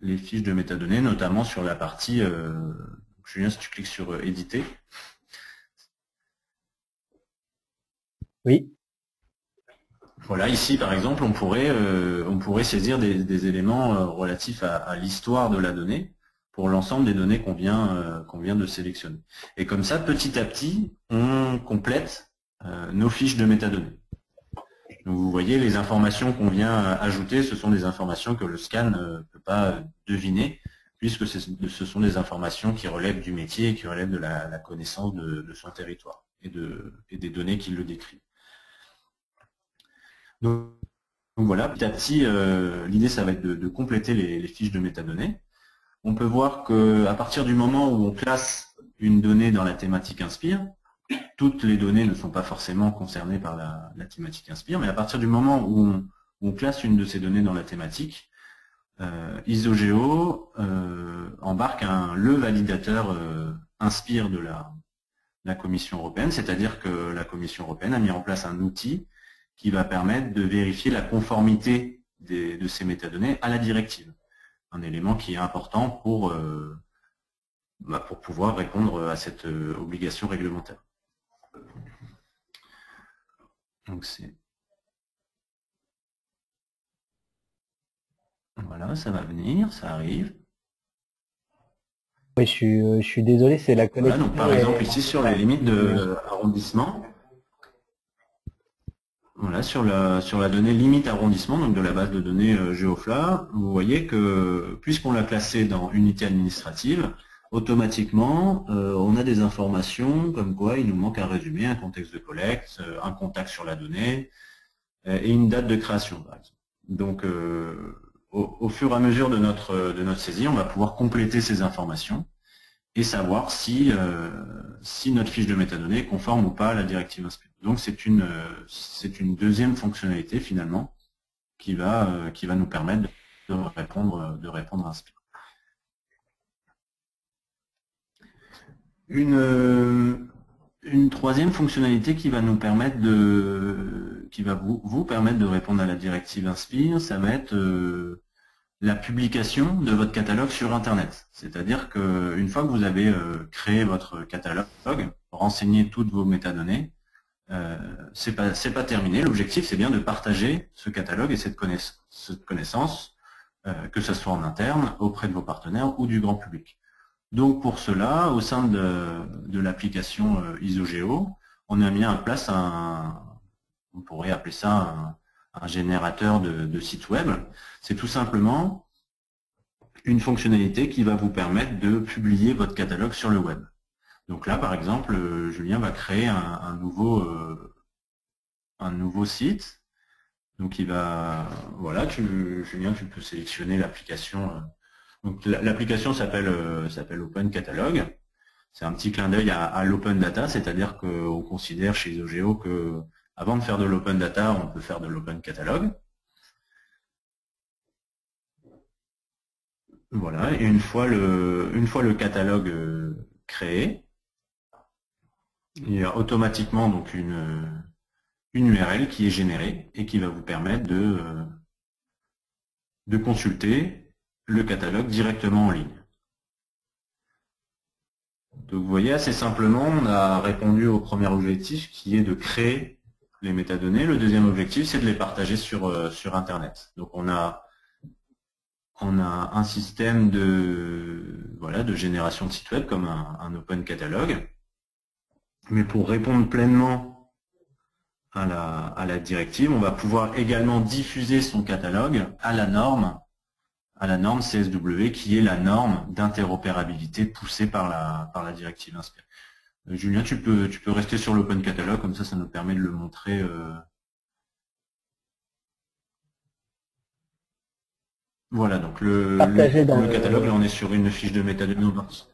les fiches de métadonnées, notamment sur la partie, Julien, si tu cliques sur éditer. Oui. Voilà, ici par exemple, on pourrait saisir des éléments relatifs à l'histoire de la donnée pour l'ensemble des données qu'on vient de sélectionner. Et comme ça, petit à petit, on complète nos fiches de métadonnées. Donc vous voyez, les informations qu'on vient ajouter, ce sont des informations que le scan ne peut pas deviner, puisque ce sont des informations qui relèvent du métier et qui relèvent de la connaissance de son territoire et des données qui le décrivent. Donc voilà, petit à petit, l'idée ça va être de compléter les fiches de métadonnées. On peut voir qu'à partir du moment où on classe une donnée dans la thématique inspire, toutes les données ne sont pas forcément concernées par la thématique inspire, mais à partir du moment où on classe une de ces données dans la thématique, ISOGEO embarque le validateur inspire de la Commission européenne, c'est-à-dire que la Commission européenne a mis en place un outil qui va permettre de vérifier la conformité de ces métadonnées à la directive. Un élément qui est important pour pouvoir répondre à cette obligation réglementaire. Donc c'est... Voilà, ça va venir, ça arrive. Oui, je suis désolé, c'est la connexion. Voilà, donc par exemple ici sur les limites de arrondissement, voilà, sur la donnée limite arrondissement, donc de la base de données Geofla, vous voyez que puisqu'on l'a classé dans unité administrative, automatiquement, on a des informations comme quoi il nous manque un résumé, un contexte de collecte, un contact sur la donnée et une date de création, par exemple. Donc, au fur et à mesure de notre saisie, on va pouvoir compléter ces informations et savoir si notre fiche de métadonnées est conforme ou pas à la directive Inspire. Donc, c'est une deuxième fonctionnalité, finalement, qui va nous permettre de répondre à Inspire. Une troisième fonctionnalité qui va nous permettre vous permettre de répondre à la directive Inspire, ça va être la publication de votre catalogue sur Internet. C'est-à-dire qu'une fois que vous avez créé votre catalogue, renseigné toutes vos métadonnées, c'est pas terminé. L'objectif, c'est bien de partager ce catalogue et cette connaissance, que ce soit en interne, auprès de vos partenaires ou du grand public. Donc pour cela, au sein de l'application ISOGEO, on a mis en place on pourrait appeler ça un générateur de sites web. C'est tout simplement une fonctionnalité qui va vous permettre de publier votre catalogue sur le web. Donc là, par exemple, Julien va créer un nouveau site. Donc il va, voilà, Julien, tu peux sélectionner l'application. Donc l'application s'appelle Open Catalog. C'est un petit clin d'œil à l'open data, c'est-à-dire qu'on considère chez ISOGEO que avant de faire de l'open data, on peut faire de l'open catalog. Voilà, et une fois le catalogue créé, il y a automatiquement donc une URL qui est générée et qui va vous permettre de consulter le catalogue directement en ligne. Donc vous voyez, assez simplement, on a répondu au premier objectif qui est de créer les métadonnées. Le deuxième objectif, c'est de les partager sur Internet. Donc on a un système de génération de site web comme un open catalogue. Mais pour répondre pleinement à la directive, on va pouvoir également diffuser son catalogue à la norme CSW, qui est la norme d'interopérabilité poussée par la directive Inspire. Julien, tu peux rester sur l'Open Catalog, comme ça nous permet de le montrer. Voilà, donc le catalogue, là on est sur une fiche de métadonnées.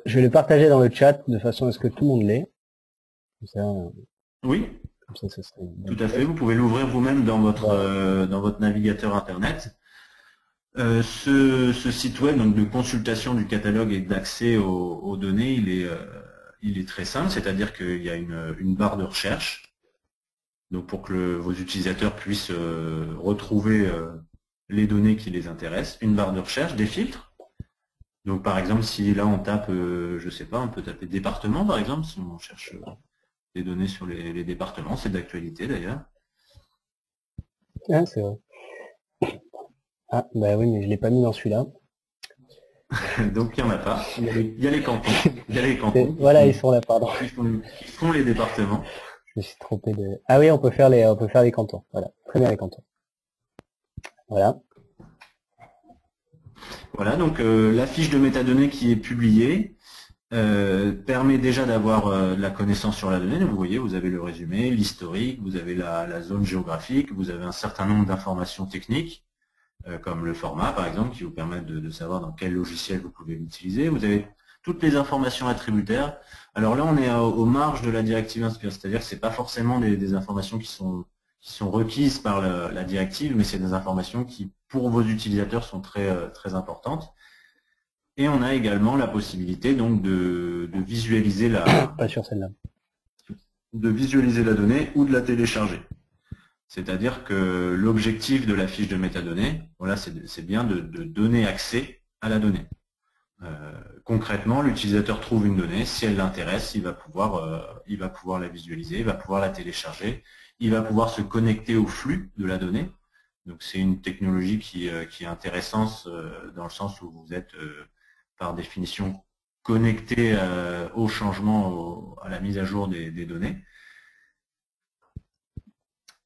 Je vais le partager dans le chat de façon à ce que tout le monde l'ait. Oui, comme ça serait tout à fait. Vous pouvez l'ouvrir vous-même dans votre navigateur Internet. Ce site web donc de consultation du catalogue et d'accès aux données, il est très simple, c'est-à-dire qu'il y a une barre de recherche, donc pour que vos utilisateurs puissent retrouver les données qui les intéressent, une barre de recherche, des filtres. Donc par exemple, si là on tape, je sais pas, on peut taper département par exemple, si on cherche des données sur les départements, c'est d'actualité d'ailleurs. Ah, c'est vrai. Ah, bah oui, mais je l'ai pas mis dans celui-là. Donc il n'y en a pas. Il y a les cantons. Il y a les cantons. Voilà, ils sont là, pardon. Ils font les départements. Je me suis trompé de. Ah oui, on peut faire les cantons. Voilà, très bien les cantons. Voilà. Voilà, donc la fiche de métadonnées qui est publiée permet déjà d'avoir de la connaissance sur la donnée. Donc, vous voyez, vous avez le résumé, l'historique, vous avez la zone géographique, vous avez un certain nombre d'informations techniques, comme le format par exemple, qui vous permettent de savoir dans quel logiciel vous pouvez l'utiliser. Vous avez toutes les informations attributaires. Alors là, on est aux marges de la directive Inspire, c'est-à-dire que ce n'est pas forcément des informations qui sont requises par la directive, mais c'est des informations qui, pour vos utilisateurs, sont très importantes. Et on a également la possibilité donc de visualiser pas sur celle-là. De visualiser la donnée ou de la télécharger. C'est-à-dire que l'objectif de la fiche de métadonnées, voilà, c'est bien de donner accès à la donnée. Concrètement, l'utilisateur trouve une donnée, si elle l'intéresse, il va pouvoir la visualiser, il va pouvoir la télécharger, il va pouvoir se connecter au flux de la donnée. Donc c'est une technologie qui est intéressante dans le sens où vous êtes par définition connecté au changement, à la mise à jour des données.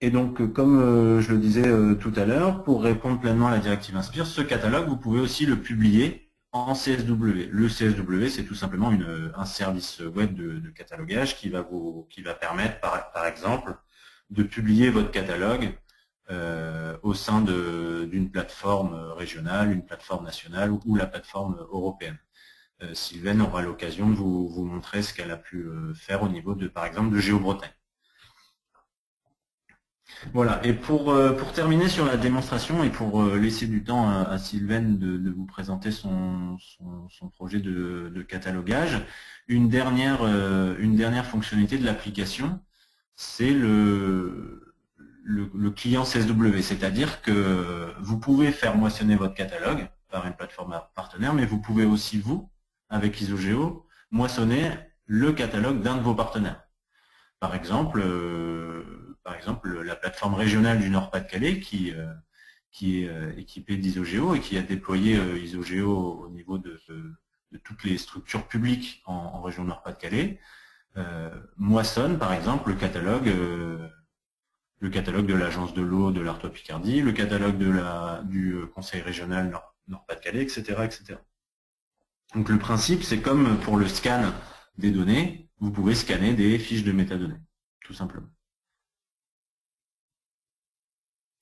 Et donc, comme je le disais tout à l'heure, pour répondre pleinement à la directive Inspire, ce catalogue, vous pouvez aussi le publier en CSW. Le CSW, c'est tout simplement un service web de catalogage qui va permettre, par exemple, de publier votre catalogue au sein d'une plateforme régionale, une plateforme nationale ou la plateforme européenne. Sylvaine aura l'occasion de vous montrer ce qu'elle a pu faire au niveau par exemple, de Géobretagne. Voilà, et pour terminer sur la démonstration et pour laisser du temps à Sylvaine de vous présenter son projet de catalogage, une dernière fonctionnalité de l'application, c'est le client CSW, c'est-à-dire que vous pouvez faire moissonner votre catalogue par une plateforme partenaire, mais vous pouvez aussi, vous, avec ISOGEO, moissonner le catalogue d'un de vos partenaires. Par exemple, la plateforme régionale du Nord-Pas-de-Calais qui est équipée d'ISOGEO et qui a déployé ISOGEO au niveau de toutes les structures publiques en région Nord-Pas-de-Calais, moissonne par exemple le catalogue de l'agence de l'eau de l'Artois Picardie, le catalogue du conseil régional Nord-Pas-de-Calais, etc., etc. Donc le principe, c'est comme pour le scan des données, vous pouvez scanner des fiches de métadonnées, tout simplement.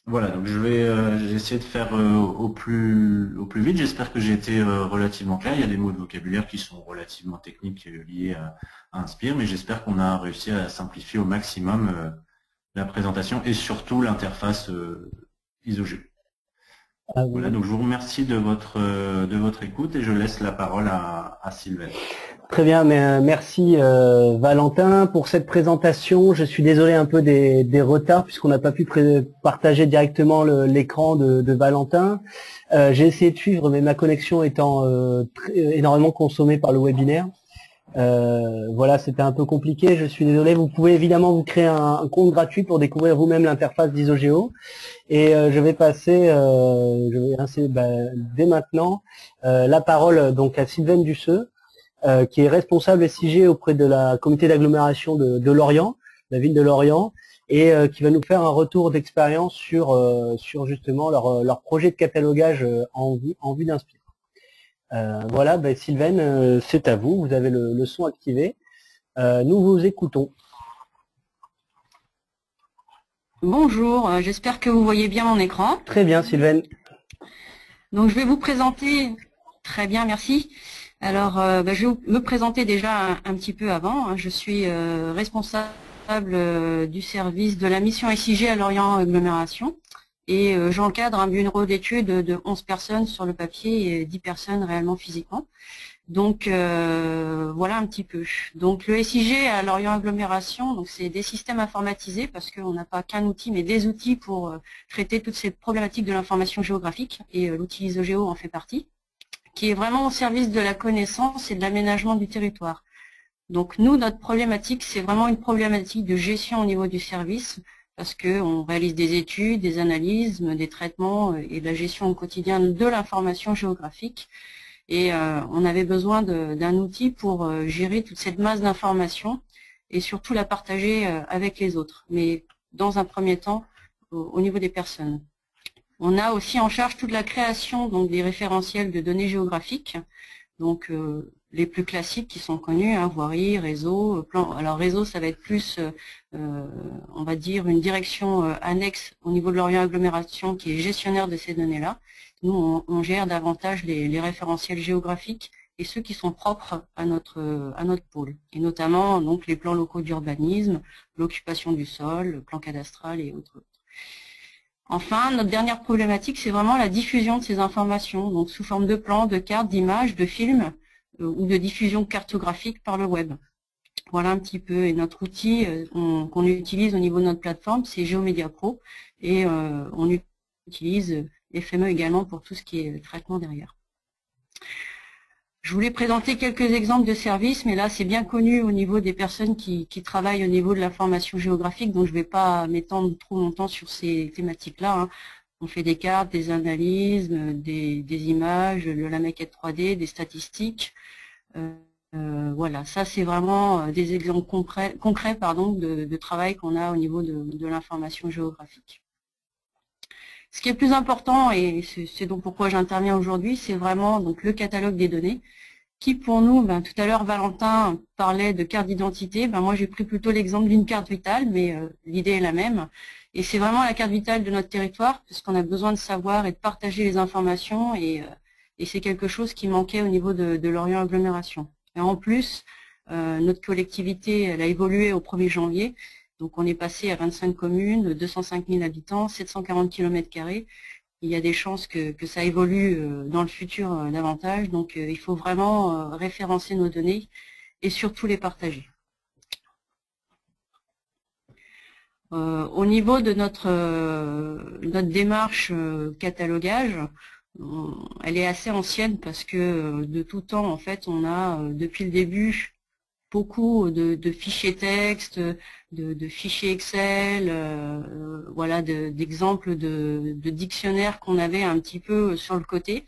Voilà, donc j'ai essayé de faire au plus vite. J'espère que j'ai été relativement clair. Il y a des mots de vocabulaire qui sont relativement techniques liés à Inspire, mais j'espère qu'on a réussi à simplifier au maximum la présentation et surtout l'interface ISOGEO. Voilà, donc je vous remercie de votre écoute et je laisse la parole à Sylvaine. Très bien, mais merci Valentin pour cette présentation. Je suis désolé un peu des retards puisqu'on n'a pas pu partager directement l'écran de Valentin. J'ai essayé de suivre, mais ma connexion étant énormément consommée par le webinaire. Voilà, c'était un peu compliqué, je suis désolé. Vous pouvez évidemment vous créer un compte gratuit pour découvrir vous-même l'interface d'ISOGEO. Et je vais passer dès maintenant la parole donc à Sylvaine Dusseux, qui est responsable SIG auprès de la comité d'agglomération de Lorient, la ville de Lorient, et qui va nous faire un retour d'expérience sur justement leur projet de catalogage en vue d'Inspire. Voilà, Sylvaine, c'est à vous, vous avez le son activé. Nous vous écoutons. Bonjour, j'espère que vous voyez bien mon écran. Très bien, Sylvaine. Donc je vais vous présenter, très bien, merci. Alors, je vais me présenter déjà un petit peu avant. Je suis responsable du service de la mission SIG à Lorient Agglomération et j'encadre un bureau d'études de 11 personnes sur le papier et 10 personnes réellement physiquement. Donc voilà un petit peu. Donc le SIG à Lorient Agglomération, donc c'est des systèmes informatisés parce qu'on n'a pas qu'un outil mais des outils pour traiter toutes ces problématiques de l'information géographique et l'outil ISOGEO en fait partie, qui est vraiment au service de la connaissance et de l'aménagement du territoire. Donc nous, notre problématique, c'est vraiment une problématique de gestion au niveau du service, parce qu'on réalise des études, des analyses, des traitements et de la gestion au quotidien de l'information géographique. Et on avait besoin d'un outil pour gérer toute cette masse d'informations et surtout la partager avec les autres, mais dans un premier temps au niveau des personnes. On a aussi en charge toute la création donc des référentiels de données géographiques, donc les plus classiques qui sont connus, voirie, réseau, plan. Alors réseau, ça va être plus, on va dire, une direction annexe au niveau de Lorient Agglomération qui est gestionnaire de ces données-là. Nous, on gère davantage les référentiels géographiques et ceux qui sont propres à notre pôle, et notamment donc les plans locaux d'urbanisme, l'occupation du sol, le plan cadastral et autres. Enfin, notre dernière problématique, c'est vraiment la diffusion de ces informations, donc sous forme de plans, de cartes, d'images, de films ou de diffusion cartographique par le web. Voilà un petit peu. Et notre outil qu'on utilise au niveau de notre plateforme, c'est GeoMedia Pro, et on utilise FME également pour tout ce qui est traitement derrière. Je voulais présenter quelques exemples de services, mais là c'est bien connu au niveau des personnes qui travaillent au niveau de l'information géographique, donc je ne vais pas m'étendre trop longtemps sur ces thématiques-là. On fait des cartes, des analyses, des images, de la maquette 3D, des statistiques. Voilà, ça c'est vraiment des exemples concrets de travail qu'on a au niveau de l'information géographique. Ce qui est plus important, et c'est donc pourquoi j'interviens aujourd'hui, c'est vraiment donc le catalogue des données, qui pour nous, tout à l'heure Valentin parlait de carte d'identité, moi j'ai pris plutôt l'exemple d'une carte vitale, mais l'idée est la même. Et c'est vraiment la carte vitale de notre territoire, parce qu'on a besoin de savoir et de partager les informations, et c'est quelque chose qui manquait au niveau de Lorient Agglomération. Et en plus, notre collectivité, elle a évolué au 1er janvier, donc on est passé à 25 communes, 205 000 habitants, 740 km². Il y a des chances que ça évolue dans le futur davantage, donc il faut vraiment référencer nos données et surtout les partager. Au niveau de notre démarche catalogage, elle est assez ancienne parce que de tout temps, en fait, on a depuis le début beaucoup de fichiers texte, de fichiers Excel, voilà, d'exemples de dictionnaires qu'on avait un petit peu sur le côté,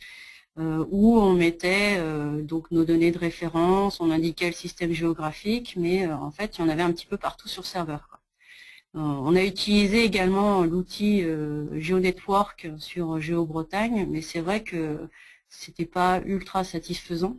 où on mettait donc nos données de référence, on indiquait le système géographique, mais en fait, il y en avait un petit peu partout sur serveur, quoi. On a utilisé également l'outil GeoNetwork sur GeoBretagne, mais c'est vrai que c'était pas ultra satisfaisant.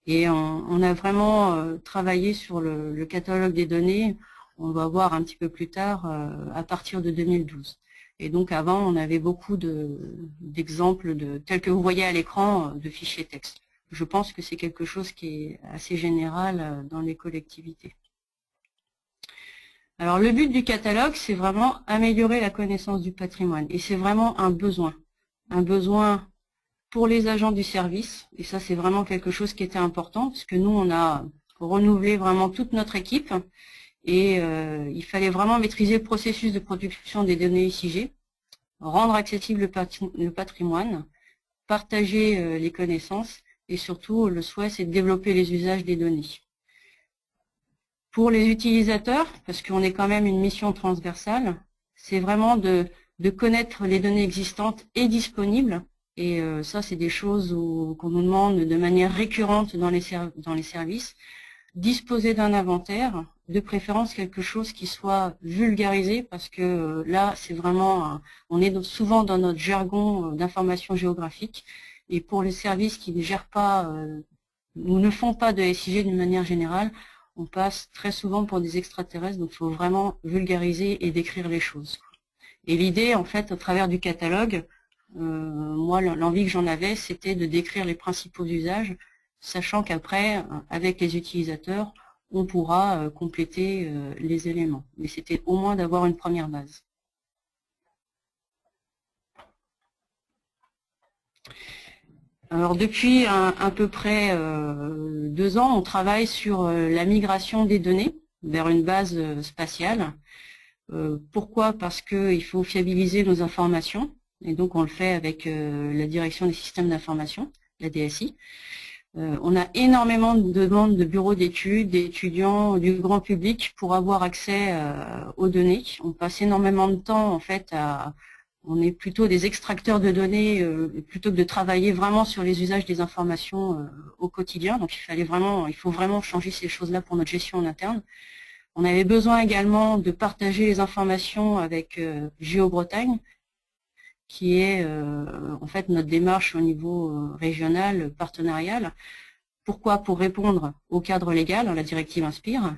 Et on a vraiment travaillé sur le catalogue des données, on va voir un petit peu plus tard, à partir de 2012. Et donc avant, on avait beaucoup d'exemples, tels que vous voyez à l'écran, de fichiers texte. Je pense que c'est quelque chose qui est assez général dans les collectivités. Alors le but du catalogue, c'est vraiment améliorer la connaissance du patrimoine. Et c'est vraiment un besoin pour les agents du service, et ça c'est vraiment quelque chose qui était important, parce que nous on a renouvelé vraiment toute notre équipe, et il fallait vraiment maîtriser le processus de production des données SIG, rendre accessible le patrimoine, partager les connaissances, et surtout le souhait c'est de développer les usages des données. Pour les utilisateurs, parce qu'on est quand même une mission transversale, c'est vraiment de connaître les données existantes et disponibles. Et ça, c'est des choses qu'on nous demande de manière récurrente dans les services. Disposer d'un inventaire, de préférence quelque chose qui soit vulgarisé, parce que là, c'est vraiment, on est souvent dans notre jargon d'information géographique. Et pour les services qui ne gèrent pas, ou ne font pas de SIG d'une manière générale, on passe très souvent pour des extraterrestres, donc il faut vraiment vulgariser et décrire les choses. Et l'idée, en fait, au travers du catalogue, moi, l'envie que j'en avais, c'était de décrire les principaux usages, sachant qu'après, avec les utilisateurs, on pourra compléter les éléments. Mais c'était au moins d'avoir une première base. Alors depuis à peu près 2 ans, on travaille sur la migration des données vers une base spatiale. Pourquoi? Parce qu'il faut fiabiliser nos informations, et donc on le fait avec la direction des systèmes d'information, la DSI. On a énormément de demandes de bureaux d'études, d'étudiants, du grand public pour avoir accès aux données. On passe énormément de temps en fait on est plutôt des extracteurs de données plutôt que de travailler vraiment sur les usages des informations au quotidien. Donc il faut vraiment changer ces choses-là pour notre gestion en interne. On avait besoin également de partager les informations avec GeoBretagne, qui est en fait notre démarche au niveau régional, partenarial. Pourquoi? Pour répondre au cadre légal, la directive Inspire.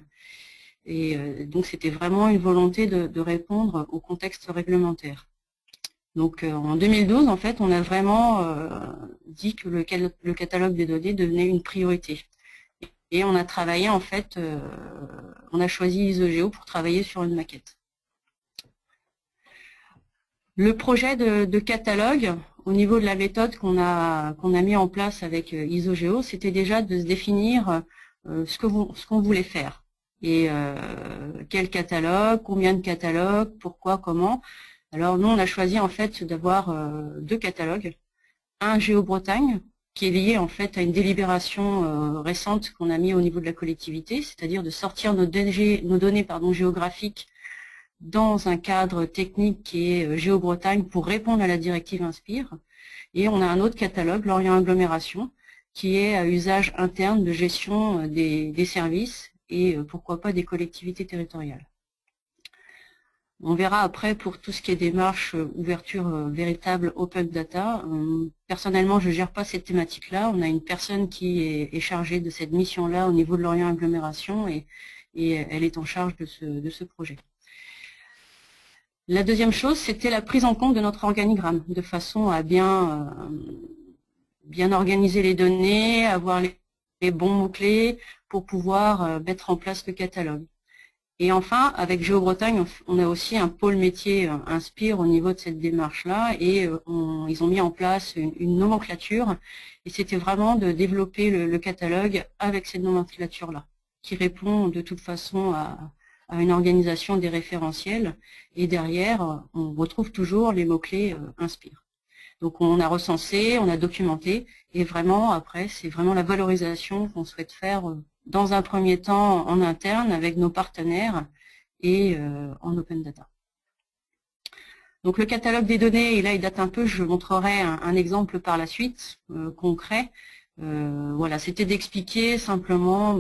Et donc c'était vraiment une volonté de répondre au contexte réglementaire. Donc en 2012, en fait, on a vraiment dit que le catalogue des données devenait une priorité. Et on a travaillé, en fait, on a choisi ISOGEO pour travailler sur une maquette. Le projet de catalogue, au niveau de la méthode qu'on a mis en place avec ISOGEO, c'était déjà de se définir ce qu'on voulait faire. Et quel catalogue, combien de catalogues, pourquoi, comment. Alors nous, on a choisi en fait d'avoir 2 catalogues. Un GeoBretagne, qui est lié en fait à une délibération récente qu'on a mis au niveau de la collectivité, c'est-à-dire de sortir nos données géographiques dans un cadre technique qui est GeoBretagne pour répondre à la directive Inspire. Et on a un autre catalogue, Lorient Agglomération, qui est à usage interne de gestion des services et pourquoi pas des collectivités territoriales. On verra après pour tout ce qui est démarche, ouverture véritable open data. Personnellement, je gère pas cette thématique-là. On a une personne qui est chargée de cette mission-là au niveau de Lorient Agglomération et elle est en charge de ce projet. La deuxième chose, c'était la prise en compte de notre organigramme, de façon à bien organiser les données, avoir les bons mots-clés pour pouvoir mettre en place le catalogue. Et enfin, avec GeoBretagne, on a aussi un pôle métier Inspire au niveau de cette démarche-là et ils ont mis en place une nomenclature et c'était vraiment de développer le catalogue avec cette nomenclature-là qui répond de toute façon à une organisation des référentiels et derrière, on retrouve toujours les mots-clés Inspire. Donc on a recensé, on a documenté et vraiment après, c'est vraiment la valorisation qu'on souhaite faire dans un premier temps en interne avec nos partenaires et en open data. Donc le catalogue des données, et là il date un peu, je montrerai un exemple par la suite, concret. Voilà, c'était d'expliquer simplement,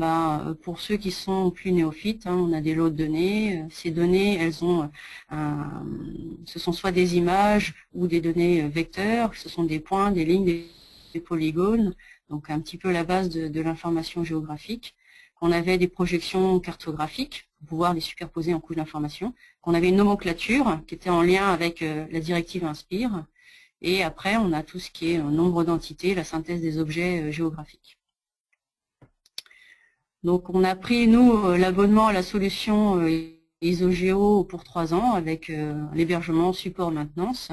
pour ceux qui sont plus néophytes, on a des lots de données. Ces données, elles ont, ce sont soit des images ou des données vecteurs, ce sont des points, des lignes, des polygones, donc un petit peu la base de l'information géographique. On avait des projections cartographiques pour pouvoir les superposer en couches d'information. On avait une nomenclature qui était en lien avec la directive Inspire. Et après, on a tout ce qui est nombre d'entités, la synthèse des objets géographiques. Donc, on a pris, nous, l'abonnement à la solution ISOGEO pour 3 ans avec l'hébergement, support, maintenance.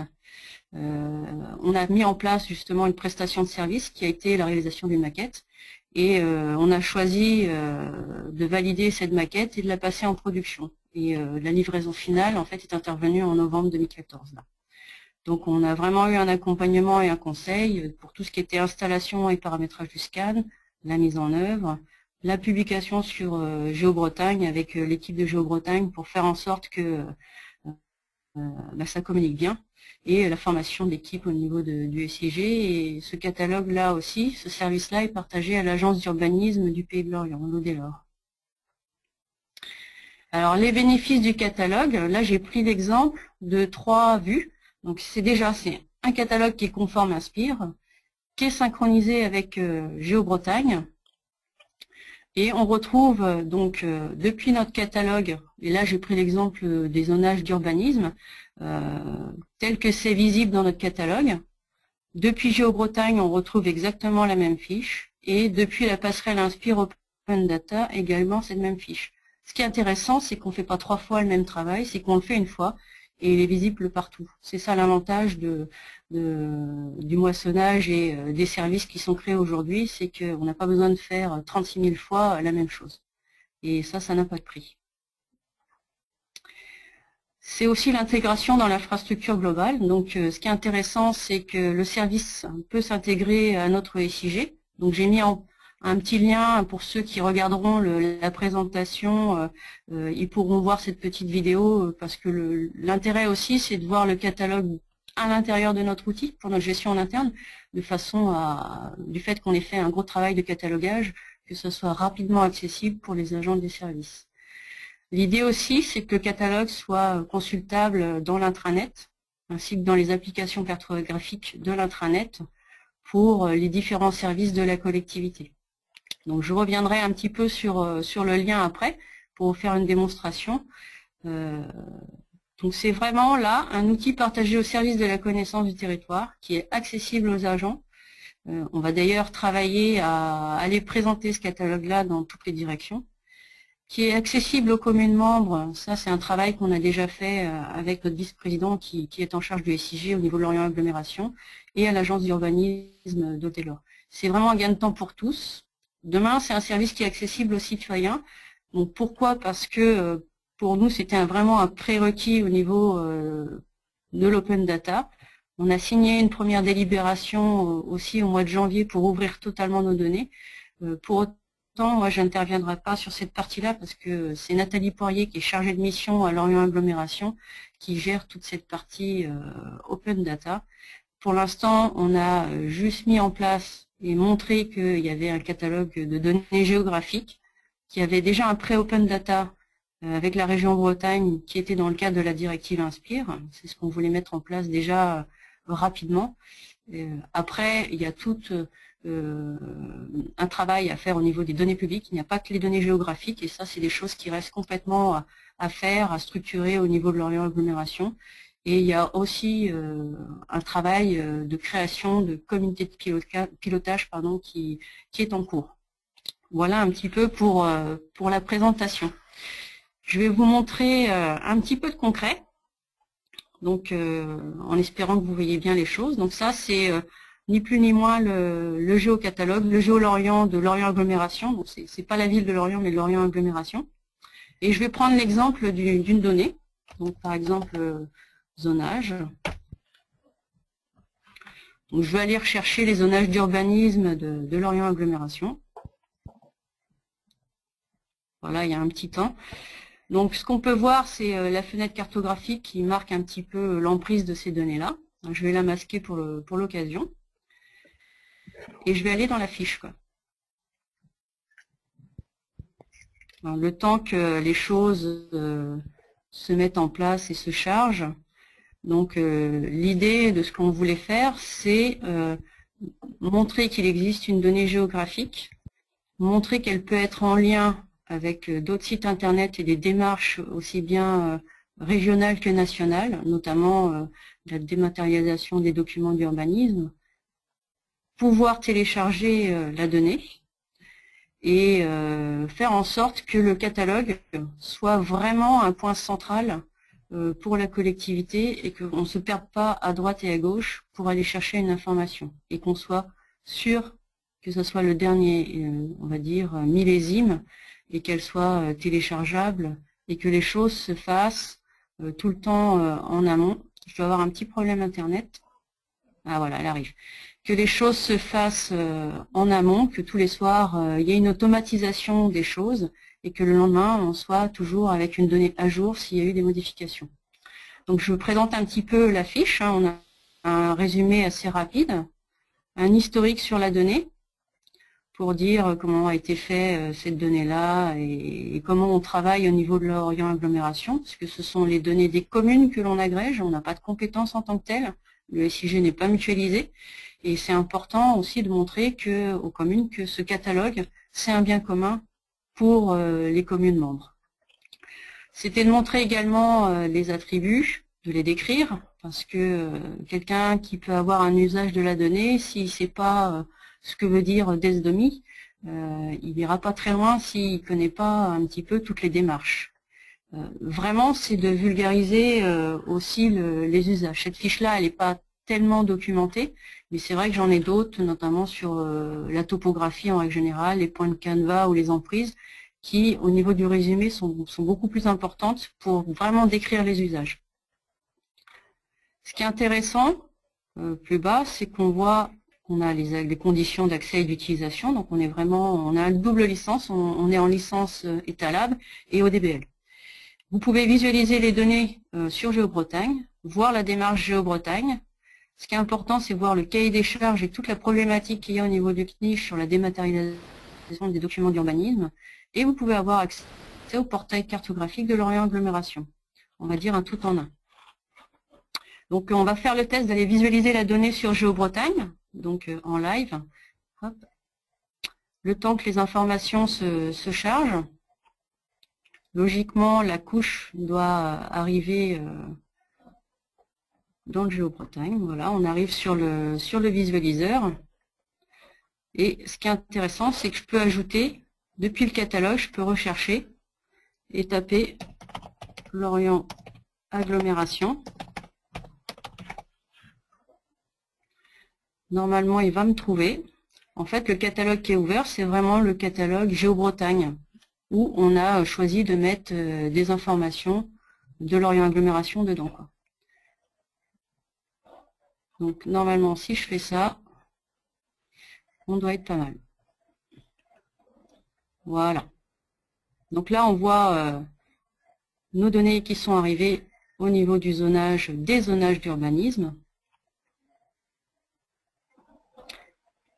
On a mis en place justement une prestation de service qui a été la réalisation d'une maquette. Et on a choisi de valider cette maquette et de la passer en production. Et la livraison finale, en fait, est intervenue en novembre 2014. Là. Donc, on a vraiment eu un accompagnement et un conseil pour tout ce qui était installation et paramétrage du scan, la mise en œuvre, la publication sur GeoBretagne avec l'équipe de GeoBretagne pour faire en sorte que ça communique bien, et la formation d'équipe au niveau du SIG. Et ce catalogue-là aussi, ce service-là est partagé à l'agence d'urbanisme du Pays de Lorient, l'Aude-et-Loire. Alors, les bénéfices du catalogue, là j'ai pris l'exemple de 3 vues. Donc c'est un catalogue qui est conforme Inspire, qui est synchronisé avec GeoBretagne. Et on retrouve donc depuis notre catalogue, et là j'ai pris l'exemple des zonages d'urbanisme, tel que c'est visible dans notre catalogue. Depuis GeoBretagne, on retrouve exactement la même fiche. Et depuis la passerelle Inspire Open Data, également cette même fiche. Ce qui est intéressant, c'est qu'on ne fait pas 3 fois le même travail, c'est qu'on le fait une fois. Et il est visible partout. C'est ça l'avantage du moissonnage et des services qui sont créés aujourd'hui, c'est qu'on n'a pas besoin de faire 36 000 fois la même chose. Et ça n'a pas de prix. C'est aussi l'intégration dans l'infrastructure globale. Donc ce qui est intéressant, c'est que le service peut s'intégrer à notre SIG. Donc j'ai mis un petit lien pour ceux qui regarderont la présentation, ils pourront voir cette petite vidéo parce que l'intérêt aussi c'est de voir le catalogue à l'intérieur de notre outil pour notre gestion en interne, de façon du fait qu'on ait fait un gros travail de catalogage, que ce soit rapidement accessible pour les agents des services. L'idée aussi c'est que le catalogue soit consultable dans l'intranet, ainsi que dans les applications cartographiques de l'intranet pour les différents services de la collectivité. Donc je reviendrai un petit peu sur le lien après pour vous faire une démonstration. Donc c'est vraiment là un outil partagé au service de la connaissance du territoire qui est accessible aux agents. On va d'ailleurs travailler à aller présenter ce catalogue-là dans toutes les directions, qui est accessible aux communes membres. Ça c'est un travail qu'on a déjà fait avec notre vice-président qui est en charge du SIG au niveau de Lorient Agglomération et à l'agence d'urbanisme d'Aude-et-Loire. C'est vraiment un gain de temps pour tous. Demain, c'est un service qui est accessible aux citoyens. Donc pourquoi? Parce que pour nous, c'était vraiment un prérequis au niveau de l'open data. On a signé une première délibération aussi au mois de janvier pour ouvrir totalement nos données. Pour autant, moi, je n'interviendrai pas sur cette partie-là parce que c'est Nathalie Poirier qui est chargée de mission à Lorient Agglomération qui gère toute cette partie open data. Pour l'instant, on a juste mis en place et montré qu'il y avait un catalogue de données géographiques, qui avait déjà un pré-open data avec la région Bretagne qui était dans le cadre de la directive Inspire. C'est ce qu'on voulait mettre en place déjà rapidement. Après, il y a tout un travail à faire au niveau des données publiques. Il n'y a pas que les données géographiques, et ça, c'est des choses qui restent complètement à faire, à structurer au niveau de Lorient Agglomération. Et il y a aussi un travail de création de communauté de pilotage qui est en cours. Voilà un petit peu pour la présentation. Je vais vous montrer un petit peu de concret, donc en espérant que vous voyez bien les choses. Donc ça, c'est ni plus ni moins le géocatalogue, le géolorient de Lorient Agglomération. Donc c'est pas la ville de Lorient, mais Lorient Agglomération. Et je vais prendre l'exemple d'une donnée. Donc par exemple, zonage. Donc je vais aller rechercher les zonages d'urbanisme de Lorient Agglomération. Voilà, il y a un petit temps. Donc ce qu'on peut voir, c'est la fenêtre cartographique qui marque un petit peu l'emprise de ces données-là. Je vais la masquer pour l'occasion. Et je vais aller dans la fiche, quoi. Alors, le temps que les choses se mettent en place et se chargent. Donc l'idée de ce qu'on voulait faire, c'est montrer qu'il existe une donnée géographique, montrer qu'elle peut être en lien avec d'autres sites internet et des démarches aussi bien régionales que nationales, notamment la dématérialisation des documents d'urbanisme, pouvoir télécharger la donnée et faire en sorte que le catalogue soit vraiment un point central pour la collectivité et qu'on ne se perde pas à droite et à gauche pour aller chercher une information et qu'on soit sûr que ce soit le dernier, on va dire, millésime et qu'elle soit téléchargeable et que les choses se fassent tout le temps en amont. Je dois avoir un petit problème internet. Ah voilà, elle arrive. Que les choses se fassent en amont, que tous les soirs, il y ait une automatisation des choses et que le lendemain, on soit toujours avec une donnée à jour s'il y a eu des modifications. Donc je vous présente un petit peu la fiche. On a un résumé assez rapide, un historique sur la donnée pour dire comment a été fait cette donnée-là et comment on travaille au niveau de Lorient Agglomération, puisque ce sont les données des communes que l'on agrège. On n'a pas de compétences en tant que telles. Le SIG n'est pas mutualisé. Et c'est important aussi de montrer aux communes que ce catalogue, c'est un bien commun pour les communes membres. C'était de montrer également les attributs, de les décrire, parce que quelqu'un qui peut avoir un usage de la donnée, s'il ne sait pas ce que veut dire DESDOMI, il n'ira pas très loin s'il ne connaît pas un petit peu toutes les démarches. Vraiment, c'est de vulgariser aussi les usages. Cette fiche-là, elle n'est pas tellement documentée, mais c'est vrai que j'en ai d'autres, notamment sur la topographie en règle générale, les points de canevas ou les emprises, qui, au niveau du résumé, sont beaucoup plus importantes pour vraiment décrire les usages. Ce qui est intéressant, plus bas, c'est qu'on voit qu'on a les conditions d'accès et d'utilisation, donc on a une double licence, on est en licence Etalab et ODBL. Vous pouvez visualiser les données sur GeoBretagne, voir la démarche GeoBretagne. Ce qui est important, c'est voir le cahier des charges et toute la problématique qu'il y a au niveau du CNIJ sur la dématérialisation des documents d'urbanisme. Et vous pouvez avoir accès au portail cartographique de Lorient Agglomération. On va dire un tout en un. Donc on va faire le test d'aller visualiser la donnée sur GeoBretagne, donc en live. Hop. Le temps que les informations se chargent. Logiquement, la couche doit arriver dans le GeoBretagne. Voilà, on arrive sur le visualiseur. Et ce qui est intéressant, c'est que je peux ajouter, depuis le catalogue, je peux rechercher et taper Lorient Agglomération. Normalement, il va me trouver. En fait, le catalogue qui est ouvert, c'est vraiment le catalogue GeoBretagne, où on a choisi de mettre des informations de Lorient Agglomération dedans, quoi. Donc, normalement, si je fais ça, on doit être pas mal. Voilà. Donc là, on voit nos données qui sont arrivées au niveau du zonage, des zonages d'urbanisme.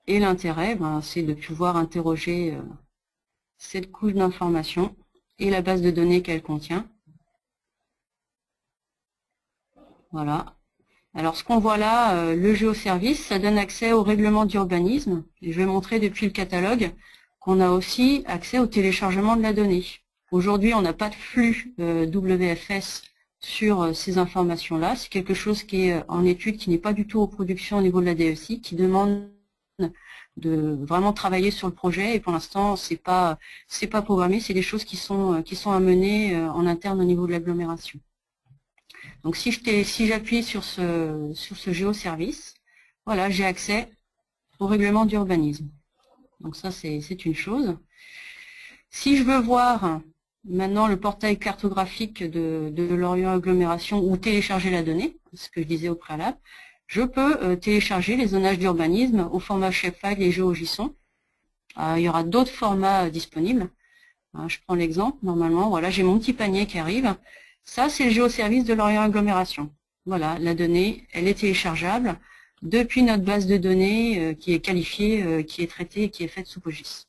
Et l'intérêt, c'est de pouvoir interroger cette couche d'informations et la base de données qu'elle contient. Voilà. Alors ce qu'on voit là, le géoservice, ça donne accès au règlement d'urbanisme. Et je vais montrer depuis le catalogue qu'on a aussi accès au téléchargement de la donnée. Aujourd'hui, on n'a pas de flux WFS sur ces informations-là. C'est quelque chose qui est en étude, qui n'est pas du tout en production au niveau de la DSI, qui demande de vraiment travailler sur le projet. Et pour l'instant, c'est pas programmé. C'est des choses qui sont à mener en interne au niveau de l'agglomération. Donc si j'appuie sur ce géoservice, voilà, j'ai accès au règlement d'urbanisme. Donc ça, c'est une chose. Si je veux voir maintenant le portail cartographique de Lorient Agglomération ou télécharger la donnée, ce que je disais au préalable, je peux télécharger les zonages d'urbanisme au format shapefile et GeoJSON. Il y aura d'autres formats disponibles. Je prends l'exemple, normalement, voilà, j'ai mon petit panier qui arrive. Ça, c'est le géoservice de Lorient Agglomération. Voilà, la donnée, elle est téléchargeable depuis notre base de données qui est qualifiée, qui est traitée et qui est faite sous POGIS.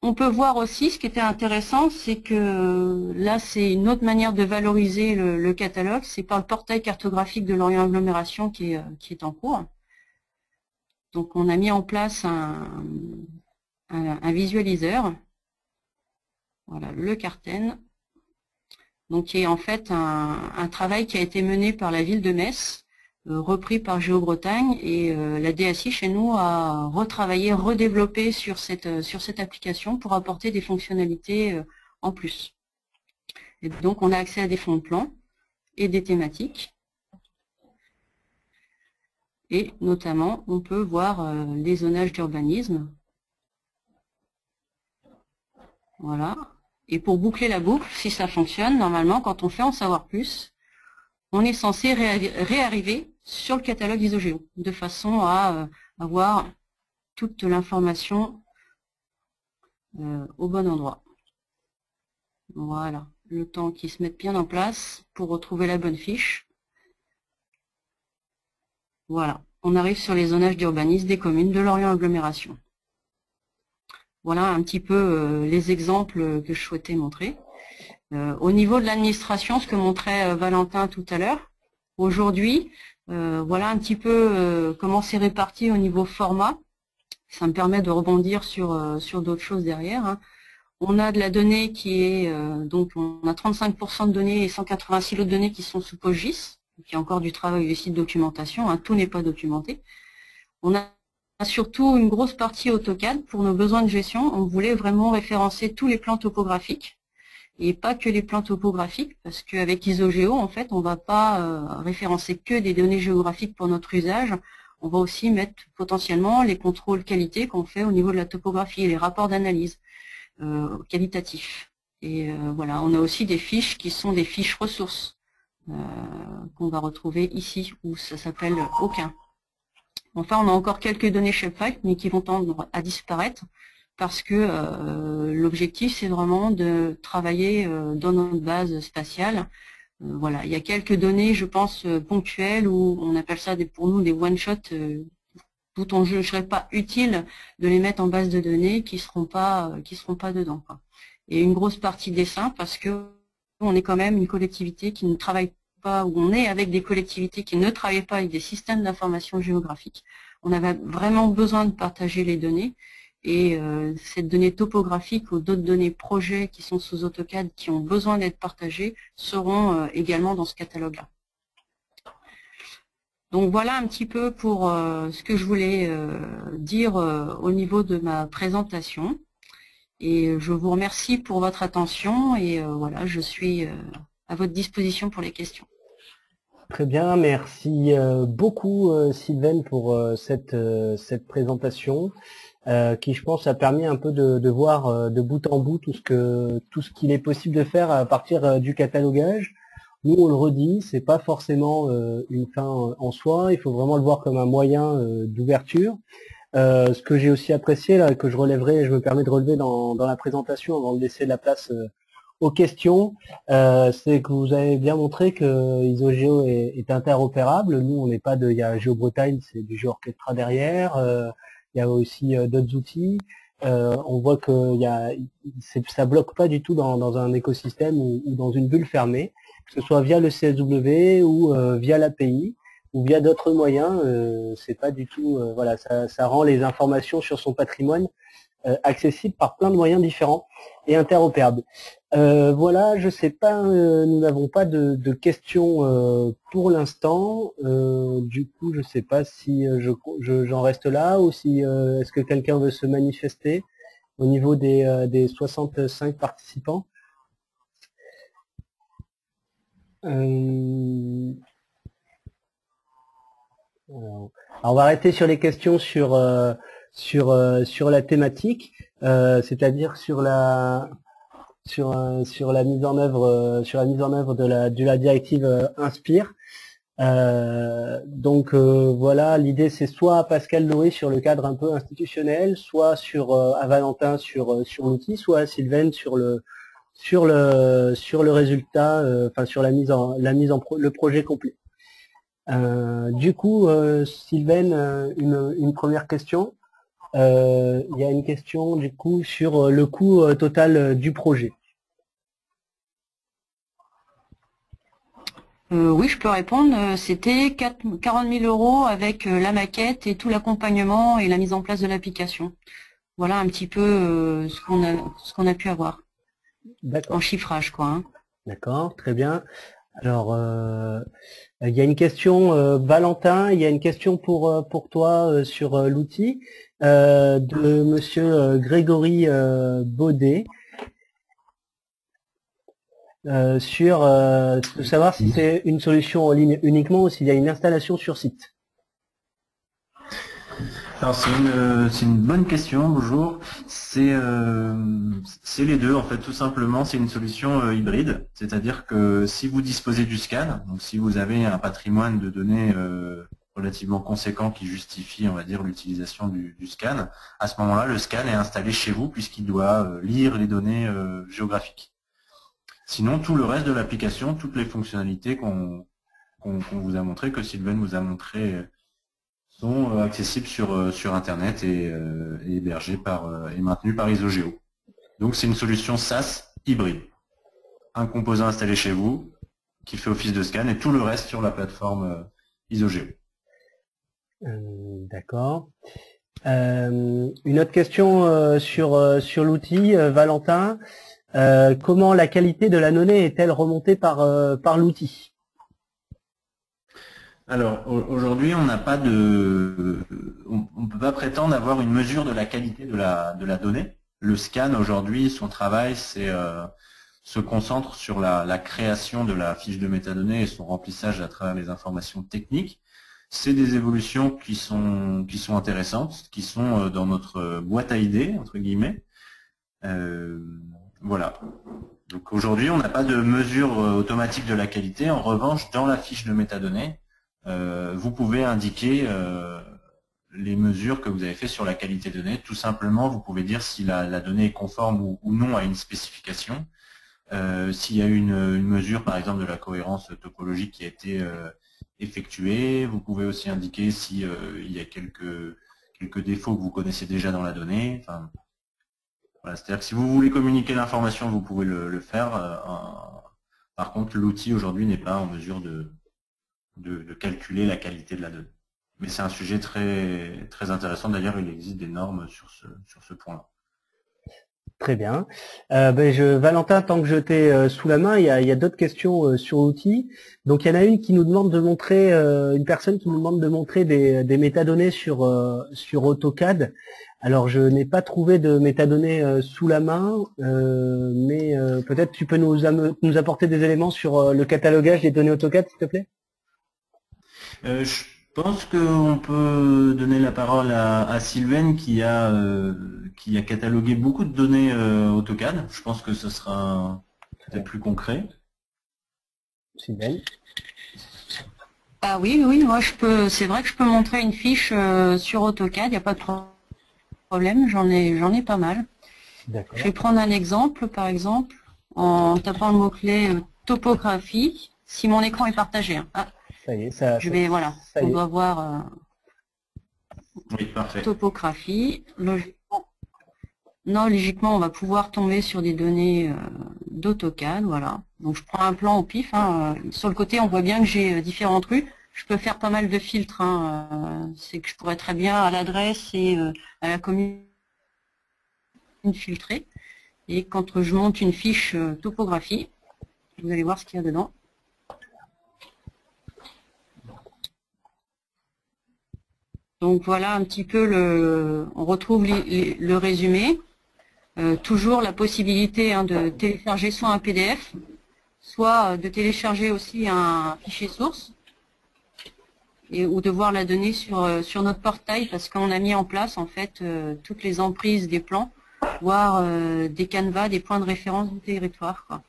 On peut voir aussi, ce qui était intéressant, c'est que là, c'est une autre manière de valoriser le catalogue. C'est par le portail cartographique de Lorient Agglomération qui est en cours. Donc, on a mis en place un visualiseur. Voilà, le Carten. Donc, qui est en fait un travail qui a été mené par la ville de Metz, repris par GeoBretagne, et la DSI chez nous a retravaillé, redéveloppé sur cette application pour apporter des fonctionnalités en plus. Et donc, on a accès à des fonds de plan et des thématiques. Et notamment, on peut voir les zonages d'urbanisme. Voilà. Et pour boucler la boucle, si ça fonctionne, normalement, quand on fait en savoir plus, on est censé réarriver sur le catalogue ISOGEO, de façon à avoir toute l'information au bon endroit. Voilà, le temps qu'ils se mettent bien en place pour retrouver la bonne fiche. Voilà, on arrive sur les zonages d'urbanisme des communes de Lorient Agglomération. Voilà un petit peu les exemples que je souhaitais montrer. Au niveau de l'administration, ce que montrait Valentin tout à l'heure, aujourd'hui, voilà un petit peu comment c'est réparti au niveau format. Ça me permet de rebondir sur d'autres choses derrière. Hein. On a de la donnée qui est, donc on a 35% de données et 180 silos de données qui sont sous PostGIS. Il y a encore du travail aussi de documentation, hein, tout n'est pas documenté. On a surtout une grosse partie AutoCAD. Pour nos besoins de gestion, on voulait vraiment référencer tous les plans topographiques et pas que les plans topographiques, parce qu'avec ISOGEO, en fait, on ne va pas référencer que des données géographiques pour notre usage. On va aussi mettre potentiellement les contrôles qualité qu'on fait au niveau de la topographie et les rapports d'analyse qualitatifs. Et voilà, on a aussi des fiches qui sont des fiches ressources qu'on va retrouver ici, où ça s'appelle aucun. Enfin, on a encore quelques données shapefile, mais qui vont tendre à disparaître parce que l'objectif, c'est vraiment de travailler dans notre base spatiale. Voilà, il y a quelques données, je pense, ponctuelles, où on appelle ça pour nous des one-shots, dont on ne jugerait pas utile de les mettre en base de données, qui seront pas dedans, quoi. Et une grosse partie dessin, parce que on est quand même une collectivité qui ne travaille pas, ou on est avec des collectivités qui ne travaillent pas avec des systèmes d'information géographique. On avait vraiment besoin de partager les données, et cette donnée topographique ou d'autres données projets qui sont sous AutoCAD qui ont besoin d'être partagées seront également dans ce catalogue-là. Donc voilà un petit peu pour ce que je voulais dire au niveau de ma présentation. Et je vous remercie pour votre attention, et voilà, je suis à votre disposition pour les questions. Très bien, merci beaucoup Sylvaine pour cette présentation qui, je pense, a permis un peu de voir de bout en bout tout ce qu'il est possible de faire à partir du catalogage. Nous, on le redit, c'est pas forcément une fin en soi, il faut vraiment le voir comme un moyen d'ouverture. Ce que j'ai aussi apprécié, là, que je relèverai, je me permets de relever dans la présentation avant de laisser la place aux questions, c'est que vous avez bien montré que ISOGEO est interopérable. Nous, on n'est pas il y a GeoBretagne, c'est du GeoOrchestra derrière, il y a aussi d'autres outils, on voit que ça bloque pas du tout dans un écosystème ou dans une bulle fermée, que ce soit via le CSW ou via l'API ou via d'autres moyens. C'est pas du tout, voilà, ça rend les informations sur son patrimoine accessibles par plein de moyens différents et interopérables. Voilà, je sais pas, nous n'avons pas de questions pour l'instant. Du coup, je sais pas si j'en reste là ou si est-ce que quelqu'un veut se manifester au niveau des 65 participants. Alors, on va arrêter sur les questions sur la thématique, c'est-à-dire sur la mise en œuvre de la directive Inspire. Donc voilà, l'idée c'est soit Pascal Noé sur le cadre un peu institutionnel, soit à Valentin sur l'outil, soit à Sylvain sur le résultat, enfin sur le projet complet. Du coup, Sylvain, une première question. Il y a une question du coup sur le coût total du projet. Oui, je peux répondre. C'était 40 000 € avec la maquette et tout l'accompagnement et la mise en place de l'application. Voilà un petit peu ce qu'on a pu avoir. En chiffrage, quoi. Hein. D'accord, très bien. Alors, il y a une question, Valentin, il y a une question pour toi sur l'outil de Monsieur Grégory Baudet. Sur de savoir si c'est une solution en ligne uniquement ou s'il y a une installation sur site. Alors c'est une bonne question, bonjour. C'est les deux en fait, tout simplement. C'est une solution hybride, c'est-à-dire que si vous disposez du scan, donc si vous avez un patrimoine de données relativement conséquent qui justifie, on va dire, l'utilisation du scan, à ce moment-là, le scan est installé chez vous puisqu'il doit lire les données géographiques. Sinon, tout le reste de l'application, toutes les fonctionnalités qu'on vous a montré, que Sylvain vous a montré, sont accessibles sur Internet et hébergées et maintenues par Isogeo. Donc c'est une solution SaaS hybride. Un composant installé chez vous qui fait office de scan et tout le reste sur la plateforme Isogeo. D'accord. Une autre question sur l'outil, Valentin. Comment la qualité de la donnée est-elle remontée par l'outil? Alors aujourd'hui, on n'a pas on peut pas prétendre avoir une mesure de la qualité de la donnée. Le scan aujourd'hui, son travail, c'est se concentre sur la création de la fiche de métadonnées et son remplissage à travers les informations techniques. C'est des évolutions qui sont intéressantes, qui sont dans notre boîte à idées entre guillemets. Voilà. Donc aujourd'hui, on n'a pas de mesure automatique de la qualité. En revanche, dans la fiche de métadonnées, vous pouvez indiquer les mesures que vous avez fait sur la qualité de données. Tout simplement, vous pouvez dire si la donnée est conforme ou non à une spécification. S'il y a une mesure, par exemple, de la cohérence topologique qui a été effectuée. Vous pouvez aussi indiquer si il y a quelques défauts que vous connaissez déjà dans la donnée. Enfin, voilà, c'est-à-dire que si vous voulez communiquer l'information, vous pouvez le faire. Par contre, l'outil aujourd'hui n'est pas en mesure de calculer la qualité de la donnée. Mais c'est un sujet très, très intéressant. D'ailleurs, il existe des normes sur ce point-là. Très bien. Valentin, tant que je t'ai sous la main, il y a d'autres questions sur l'outil. Donc il y en a une qui nous demande de montrer, une personne qui nous demande de montrer des métadonnées sur AutoCAD. Alors je n'ai pas trouvé de métadonnées sous la main, mais peut-être tu peux nous apporter des éléments sur le catalogage des données AutoCAD, s'il te plaît. Je pense qu'on peut donner la parole à Sylvain qui a catalogué beaucoup de données AutoCAD. Je pense que ce sera peut-être plus concret. Sylvain. Ah oui, moi c'est vrai que je peux montrer une fiche sur AutoCAD, il n'y a pas de problème, j'en ai pas mal. Je vais prendre un exemple, par exemple, en tapant le mot-clé topographie, si mon écran est partagé. Hein. Ah. Ça y est, voilà, on doit voir oui, parfait. topographie, logiquement. Non, logiquement, on va pouvoir tomber sur des données d'AutoCAD, voilà. Donc je prends un plan au pif. Hein. Sur le côté, on voit bien que j'ai différentes rues. Je peux faire pas mal de filtres. Hein. C'est que je pourrais très bien à l'adresse et à la commune filtrer. Et quand je monte une fiche topographie, vous allez voir ce qu'il y a dedans. Donc voilà un petit peu on retrouve le résumé. Toujours la possibilité de télécharger soit un PDF, soit de télécharger aussi un fichier source, ou de voir la donnée sur notre portail, parce qu'on a mis en place en fait toutes les emprises des plans, voire des canevas, des points de référence du territoire, quoi.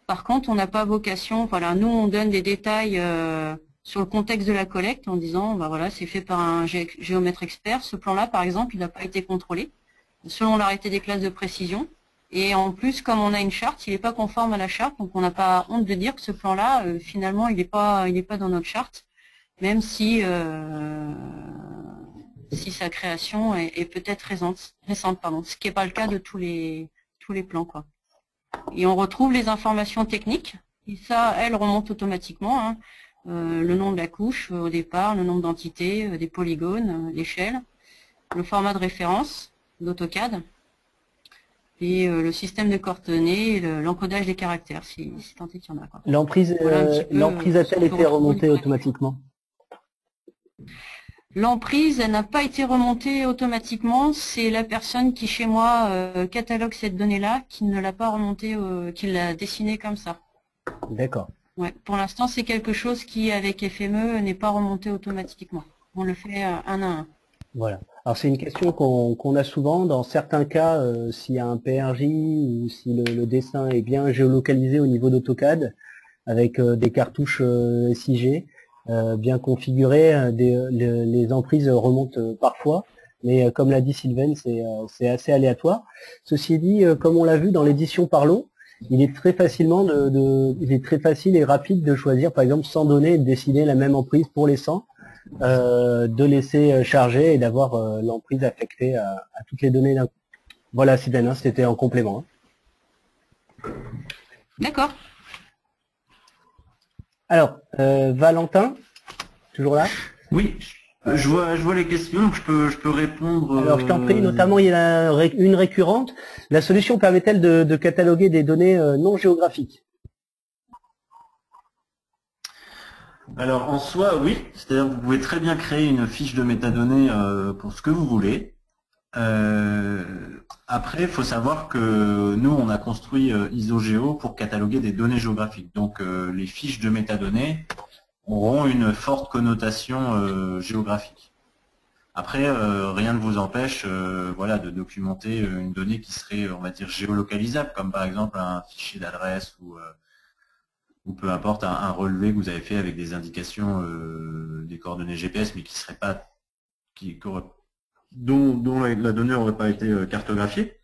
Par contre, on n'a pas vocation, voilà, nous on donne des détails sur le contexte de la collecte en disant, bah voilà, c'est fait par un géomètre expert. Ce plan-là, par exemple, il n'a pas été contrôlé selon l'arrêté des classes de précision. Et en plus, comme on a une charte, il n'est pas conforme à la charte, donc on n'a pas honte de dire que ce plan-là, finalement, il n'est pas dans notre charte, même si sa création est peut-être récente, pardon, ce qui n'est pas le cas de tous les plans, quoi. Et on retrouve les informations techniques, et ça, elles remontent automatiquement, hein. Le nom de la couche au départ, le nombre d'entités, des polygones, l'échelle, le format de référence d'AutoCAD, et le système de coordonnées, l'encodage des caractères, si tant est qu'il y en a. L'emprise a-t-elle été remontée automatiquement? L'emprise, elle n'a pas été remontée automatiquement. C'est la personne qui, chez moi, catalogue cette donnée-là, qui ne l'a pas remontée, qui l'a dessinée comme ça. D'accord. Ouais. Pour l'instant, c'est quelque chose qui, avec FME, n'est pas remonté automatiquement. On le fait un à un. Voilà. Alors c'est une question qu'on a souvent. Dans certains cas, s'il y a un PRJ ou si le dessin est bien géolocalisé au niveau d'AutoCAD, avec des cartouches SIG bien configurées, les emprises remontent parfois. Mais comme l'a dit Sylvain, c'est assez aléatoire. Ceci dit, comme on l'a vu dans l'édition Parlons, il est très il est très facile et rapide de choisir, par exemple, 100 données et de dessiner la même emprise pour les 100. De laisser charger et d'avoir l'emprise affectée à toutes les données d'un coup. Voilà, Sylvain, c'était en complément. D'accord. Alors, Valentin, toujours là? Oui, je vois les questions, donc je peux répondre. Alors, je t'en prie, notamment, il y a une récurrente. La solution permet-elle de cataloguer des données non géographiques? Alors en soi, oui, c'est-à-dire que vous pouvez très bien créer une fiche de métadonnées pour ce que vous voulez. Après, il faut savoir que nous, on a construit ISOGEO pour cataloguer des données géographiques. Donc les fiches de métadonnées auront une forte connotation géographique. Après, rien ne vous empêche voilà, de documenter une donnée qui serait, on va dire, géolocalisable, comme par exemple un fichier d'adresse ou peu importe un relevé que vous avez fait avec des indications des coordonnées GPS, mais qui serait pas dont la donnée n'aurait pas été cartographiée.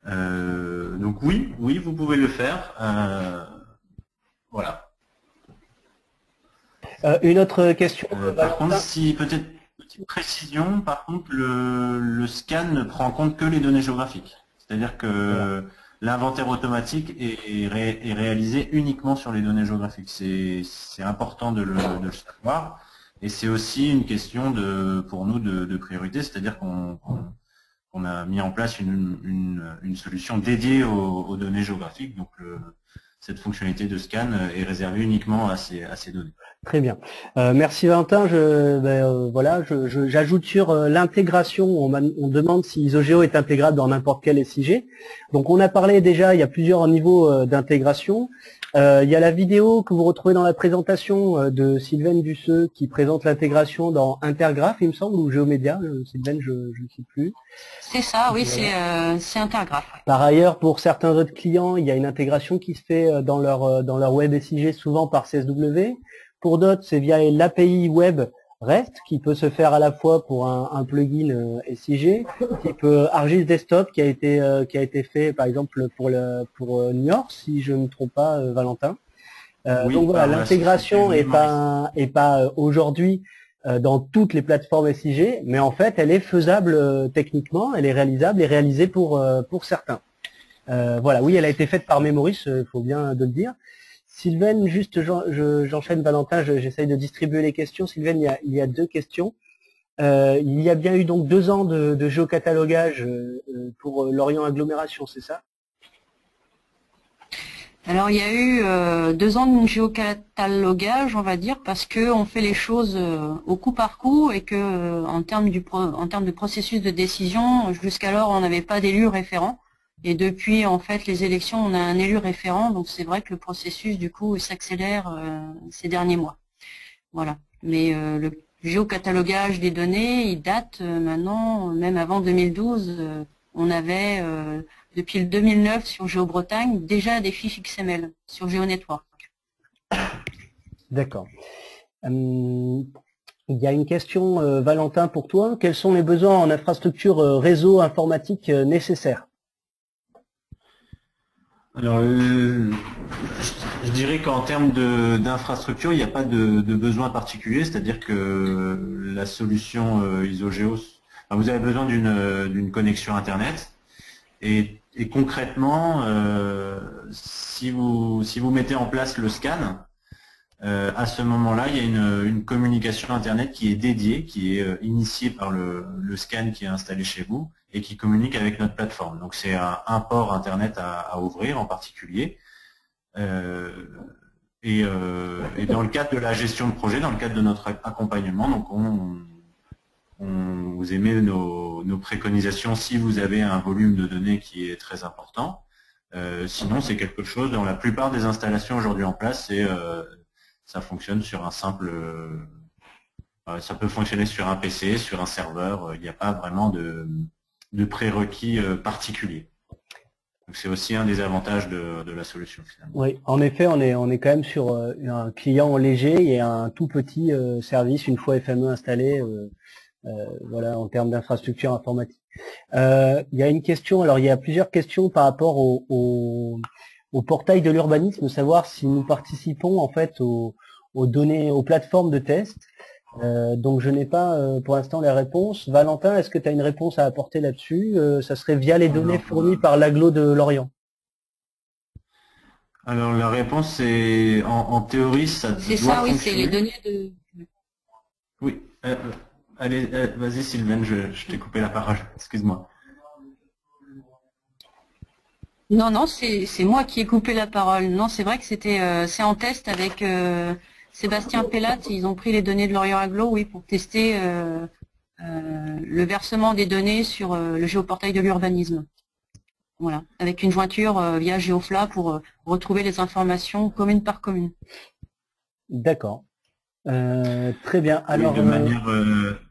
Donc oui, vous pouvez le faire. Voilà. Une autre question. Par contre, si peut-être petite précision, par contre, le scan ne prend en compte que les données géographiques. C'est-à-dire que l'inventaire automatique est réalisé uniquement sur les données géographiques. C'est important de le savoir. Et c'est aussi une question pour nous de priorité, c'est-à-dire qu'on a mis en place une solution dédiée aux données géographiques. Donc cette fonctionnalité de scan est réservée uniquement à ces données. Très bien. Merci Valentin. Voilà, j'ajoute sur l'intégration. On demande si ISOGEO est intégrable dans n'importe quel SIG. Donc on a parlé déjà, il y a plusieurs niveaux d'intégration. Il y a la vidéo que vous retrouvez dans la présentation de Sylvain Dusseux qui présente l'intégration dans Intergraph, il me semble, ou Géomédia. Sylvain, je ne sais plus. C'est ça, oui, c'est Intergraph. Ouais. Par ailleurs, pour certains autres clients, il y a une intégration qui se fait dans leur web SIG, souvent par CSW. Pour d'autres, c'est via l'API web REST qui peut se faire à la fois pour un plugin SIG, type ArcGIS Desktop qui a été fait par exemple pour Niort, si je ne me trompe pas, Valentin. Oui, donc voilà, l'intégration est pas aujourd'hui dans toutes les plateformes SIG, mais en fait, elle est faisable techniquement, elle est réalisable et réalisée pour certains. Voilà, oui, elle a été faite par Memoris, il faut bien de le dire. Sylvaine, juste, j'enchaîne Valentin, j'essaye de distribuer les questions. Sylvaine, il y a 2 questions. Il y a bien eu donc 2 ans de géocatalogage pour Lorient Agglomération, c'est ça? Alors il y a eu 2 ans de géocatalogage, on va dire, parce que on fait les choses au coup par coup et que en termes de processus de décision, jusqu'alors on n'avait pas d'élu référent. Et depuis en fait les élections, on a un élu référent, donc c'est vrai que le processus du coup s'accélère ces derniers mois. Voilà. Mais le géocatalogage des données, il date maintenant, même avant 2012, on avait depuis le 2009 sur GeoBretagne déjà des fiches XML sur GeoNetwork. D'accord. Il y a une question, Valentin, pour toi. Quels sont les besoins en infrastructure réseau informatique nécessaires? Alors, je dirais qu'en termes d'infrastructure, il n'y a pas de besoin particulier, c'est-à-dire que la solution ISOGEO, vous avez besoin d'une connexion Internet, et concrètement, si vous mettez en place le scan, à ce moment-là, il y a une communication Internet qui est dédiée, qui est initiée par le scan qui est installé chez vous et qui communique avec notre plateforme. Donc c'est un port Internet à ouvrir en particulier. Et dans le cadre de la gestion de projet, dans le cadre de notre accompagnement, donc on vous émet nos préconisations si vous avez un volume de données qui est très important. Sinon, c'est quelque chose, dans la plupart des installations aujourd'hui en place, ça fonctionne sur un simple... ça peut fonctionner sur un PC, sur un serveur, il n'y a pas vraiment de prérequis particuliers. Donc c'est aussi un des avantages de la solution finalement. Oui, en effet, on est quand même sur un client léger et un tout petit service une fois FME installé, voilà, en termes d'infrastructure informatique. Il y a une question, alors il y a plusieurs questions par rapport au portail de l'urbanisme, savoir si nous participons en fait aux données, aux plateformes de test. Donc je n'ai pas pour l'instant les réponses. Valentin, est-ce que tu as une réponse à apporter là-dessus? Ça serait via les données fournies par l'Agglo de Lorient. Alors la réponse c'est en théorie ça doit fonctionner. C'est ça, oui, c'est les données de... Oui, allez, vas-y Sylvaine, je t'ai coupé la parole, excuse-moi. Non, c'est moi qui ai coupé la parole. Non, c'est vrai que c'est en test avec Sébastien Pellat. Ils ont pris les données de Lorient Agglo, oui, pour tester le versement des données sur le géoportail de l'urbanisme. Voilà, avec une jointure via Geofla pour retrouver les informations commune par commune. D'accord. Très bien. Alors, oui,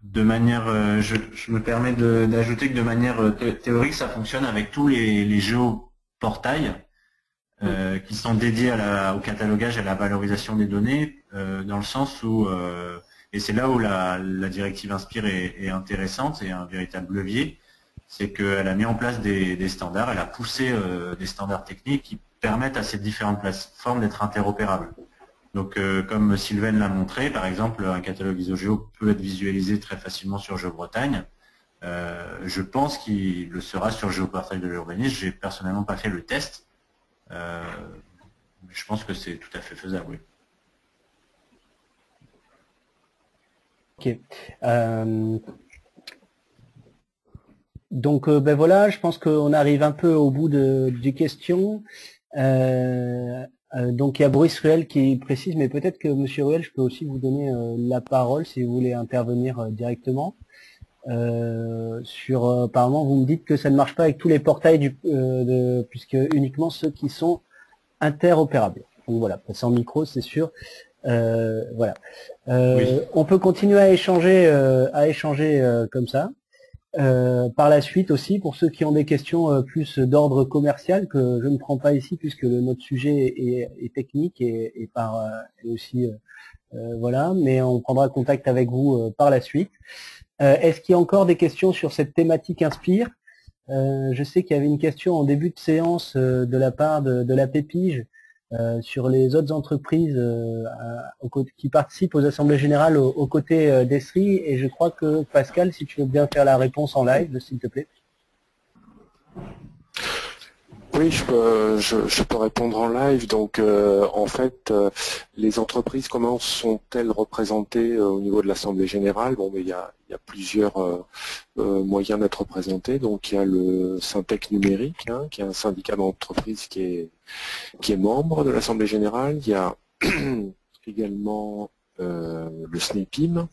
de manière, je me permets d'ajouter que de manière théorique, ça fonctionne avec tous les géoportails qui sont dédiés au catalogage et à la valorisation des données, dans le sens où, et c'est là où la directive Inspire est intéressante et un véritable levier, c'est qu'elle a mis en place des standards, elle a poussé des standards techniques qui permettent à ces différentes plateformes d'être interopérables. Donc, comme Sylvaine l'a montré, par exemple, un catalogue ISOGEO peut être visualisé très facilement sur GeoBretagne. Je pense qu'il le sera sur GeoPortail de l'urbanisme. J'ai personnellement pas fait le test. Mais je pense que c'est tout à fait faisable, oui. Ok. Donc, ben voilà, je pense qu'on arrive un peu au bout des questions. Donc il y a Bruce Ruel qui précise, mais peut-être que Monsieur Ruel, je peux aussi vous donner la parole si vous voulez intervenir directement. Apparemment, vous me dites que ça ne marche pas avec tous les portails puisque uniquement ceux qui sont interopérables. Donc voilà, sans micro, c'est sûr. Voilà. Oui. On peut continuer à échanger comme ça. Par la suite aussi, pour ceux qui ont des questions plus d'ordre commercial, que je ne prends pas ici puisque notre sujet est technique et aussi voilà, mais on prendra contact avec vous par la suite. Est-ce qu'il y a encore des questions sur cette thématique Inspire? Je sais qu'il y avait une question en début de séance de la part de la Pépige sur les autres entreprises qui participent aux assemblées générales aux côtés d'Esri. Et je crois que Pascal, si tu veux bien faire la réponse en live, s'il te plaît. Oui, je peux répondre en live. Donc, en fait, les entreprises, comment sont-elles représentées au niveau de l'Assemblée générale? Bon, mais il y a plusieurs moyens d'être représentés. Donc, il y a le Syntec numérique, hein, qui est un syndicat d'entreprise qui est membre de l'Assemblée générale. Il y a également le SNEPIM,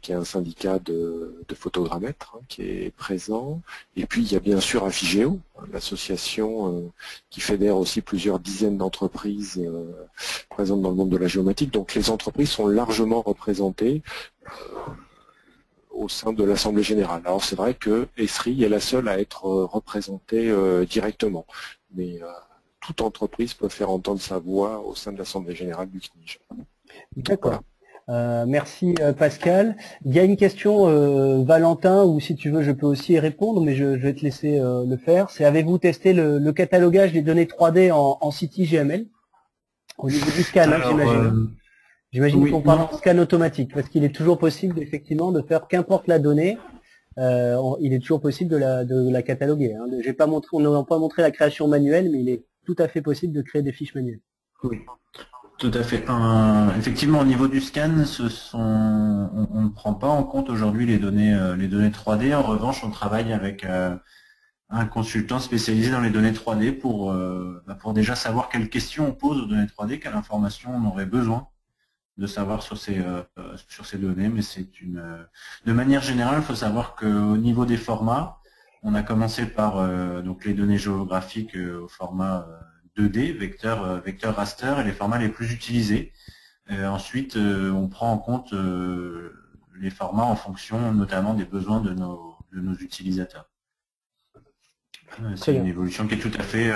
qui est un syndicat de photogrammètres, hein, qui est présent. Et puis il y a bien sûr Afigeo, l'association qui fédère aussi plusieurs dizaines d'entreprises présentes dans le monde de la géomatique. Donc les entreprises sont largement représentées au sein de l'Assemblée générale. Alors c'est vrai que Esri est la seule à être représentée directement, mais toute entreprise peut faire entendre sa voix au sein de l'Assemblée générale du CNIJ. D'accord. Voilà. Merci Pascal. Il y a une question, Valentin, ou si tu veux, je peux aussi y répondre, mais je vais te laisser le faire. C'est avez-vous testé le catalogage des données 3D en CityGML au niveau du scan, j'imagine. J'imagine oui, qu'on parle de scan automatique, parce qu'il est toujours possible effectivement de faire qu'importe la donnée, il est toujours possible de la cataloguer. Hein. On n'a pas montré la création manuelle, mais il est tout à fait possible de créer des fiches manuelles. Oui. Tout à fait. Effectivement, au niveau du scan, on ne prend pas en compte aujourd'hui les données 3D. En revanche, on travaille avec un consultant spécialisé dans les données 3D pour déjà savoir quelles questions on pose aux données 3D, quelle information on aurait besoin de savoir sur ces données. Mais de manière générale, il faut savoir qu'au niveau des formats, on a commencé par donc les données géographiques au format 2D, vecteur raster, et les formats les plus utilisés. Ensuite, on prend en compte les formats en fonction notamment des besoins de nos utilisateurs. C'est une évolution qui est tout à fait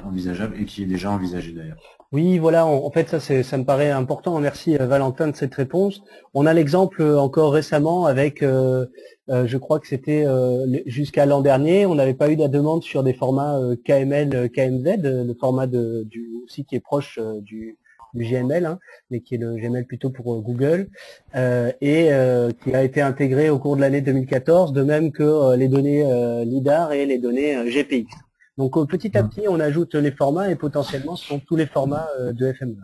envisageable et qui est déjà envisagée d'ailleurs. Oui, voilà, en fait, ça me paraît important. Merci Valentin de cette réponse. On a l'exemple encore récemment avec, je crois que c'était jusqu'à l'an dernier, on n'avait pas eu la demande sur des formats KML, KMZ, le format aussi qui est proche du GML, hein, mais qui est le GML plutôt pour Google, et qui a été intégré au cours de l'année 2014, de même que les données LIDAR et les données GPX. Donc petit à petit, on ajoute les formats et potentiellement ce sont tous les formats de FME.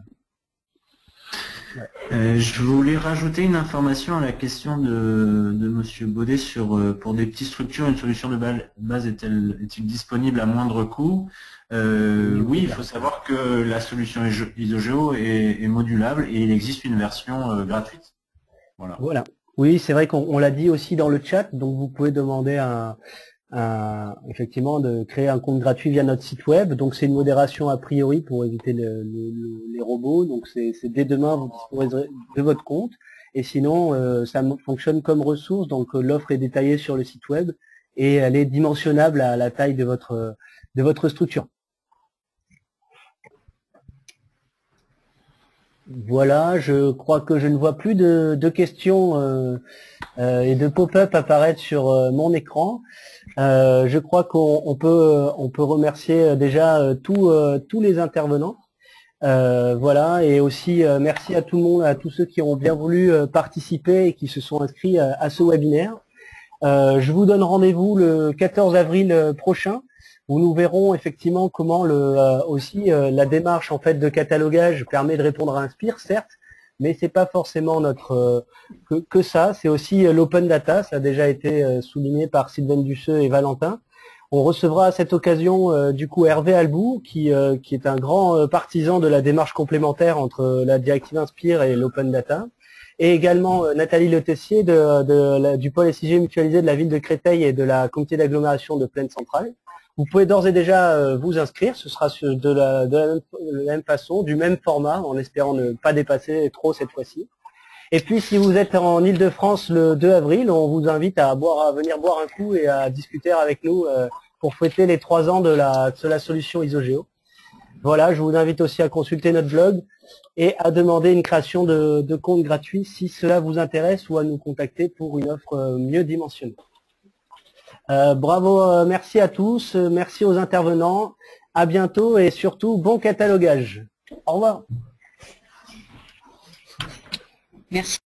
Ouais. Je voulais rajouter une information à la question de Monsieur Baudet sur pour des petites structures, une solution de base est-il disponible à moindre coût? Oui, il faut savoir que la solution Isogeo est modulable et il existe une version gratuite. Voilà. Oui, c'est vrai qu'on l'a dit aussi dans le chat, donc vous pouvez demander effectivement de créer un compte gratuit via notre site web. Donc c'est une modération a priori pour éviter les robots. Donc c'est dès demain vous disposerez de votre compte. Et sinon ça fonctionne comme ressource. Donc l'offre est détaillée sur le site web et elle est dimensionnable à la taille de votre structure. Voilà, je crois que je ne vois plus de questions et de pop-up apparaître sur mon écran. Je crois qu'on peut remercier déjà tous les intervenants. Voilà, et aussi merci à tout le monde, à tous ceux qui ont bien voulu participer et qui se sont inscrits à ce webinaire. Je vous donne rendez-vous le 14 avril prochain, où nous verrons effectivement comment la démarche en fait de catalogage permet de répondre à Inspire, certes, mais c'est pas forcément que ça, c'est aussi l'open data, ça a déjà été souligné par Sylvain Dusseux et Valentin. On recevra à cette occasion du coup Hervé Albou, qui est un grand partisan de la démarche complémentaire entre la directive Inspire et l'open data. Et également Nathalie Le Tessier du pôle SIG mutualisé de la ville de Créteil et de la comité d'agglomération de Plaine Centrale. Vous pouvez d'ores et déjà vous inscrire, ce sera de la même façon, du même format, en espérant ne pas dépasser trop cette fois-ci. Et puis si vous êtes en Ile-de-France le 2 avril, on vous invite à venir boire un coup et à discuter avec nous pour fêter les 3 ans de la solution Isogeo. Voilà, je vous invite aussi à consulter notre blog et à demander une création de compte gratuit si cela vous intéresse ou à nous contacter pour une offre mieux dimensionnée. Bravo, merci à tous, merci aux intervenants À bientôt et surtout, bon catalogage. Au revoir. Merci.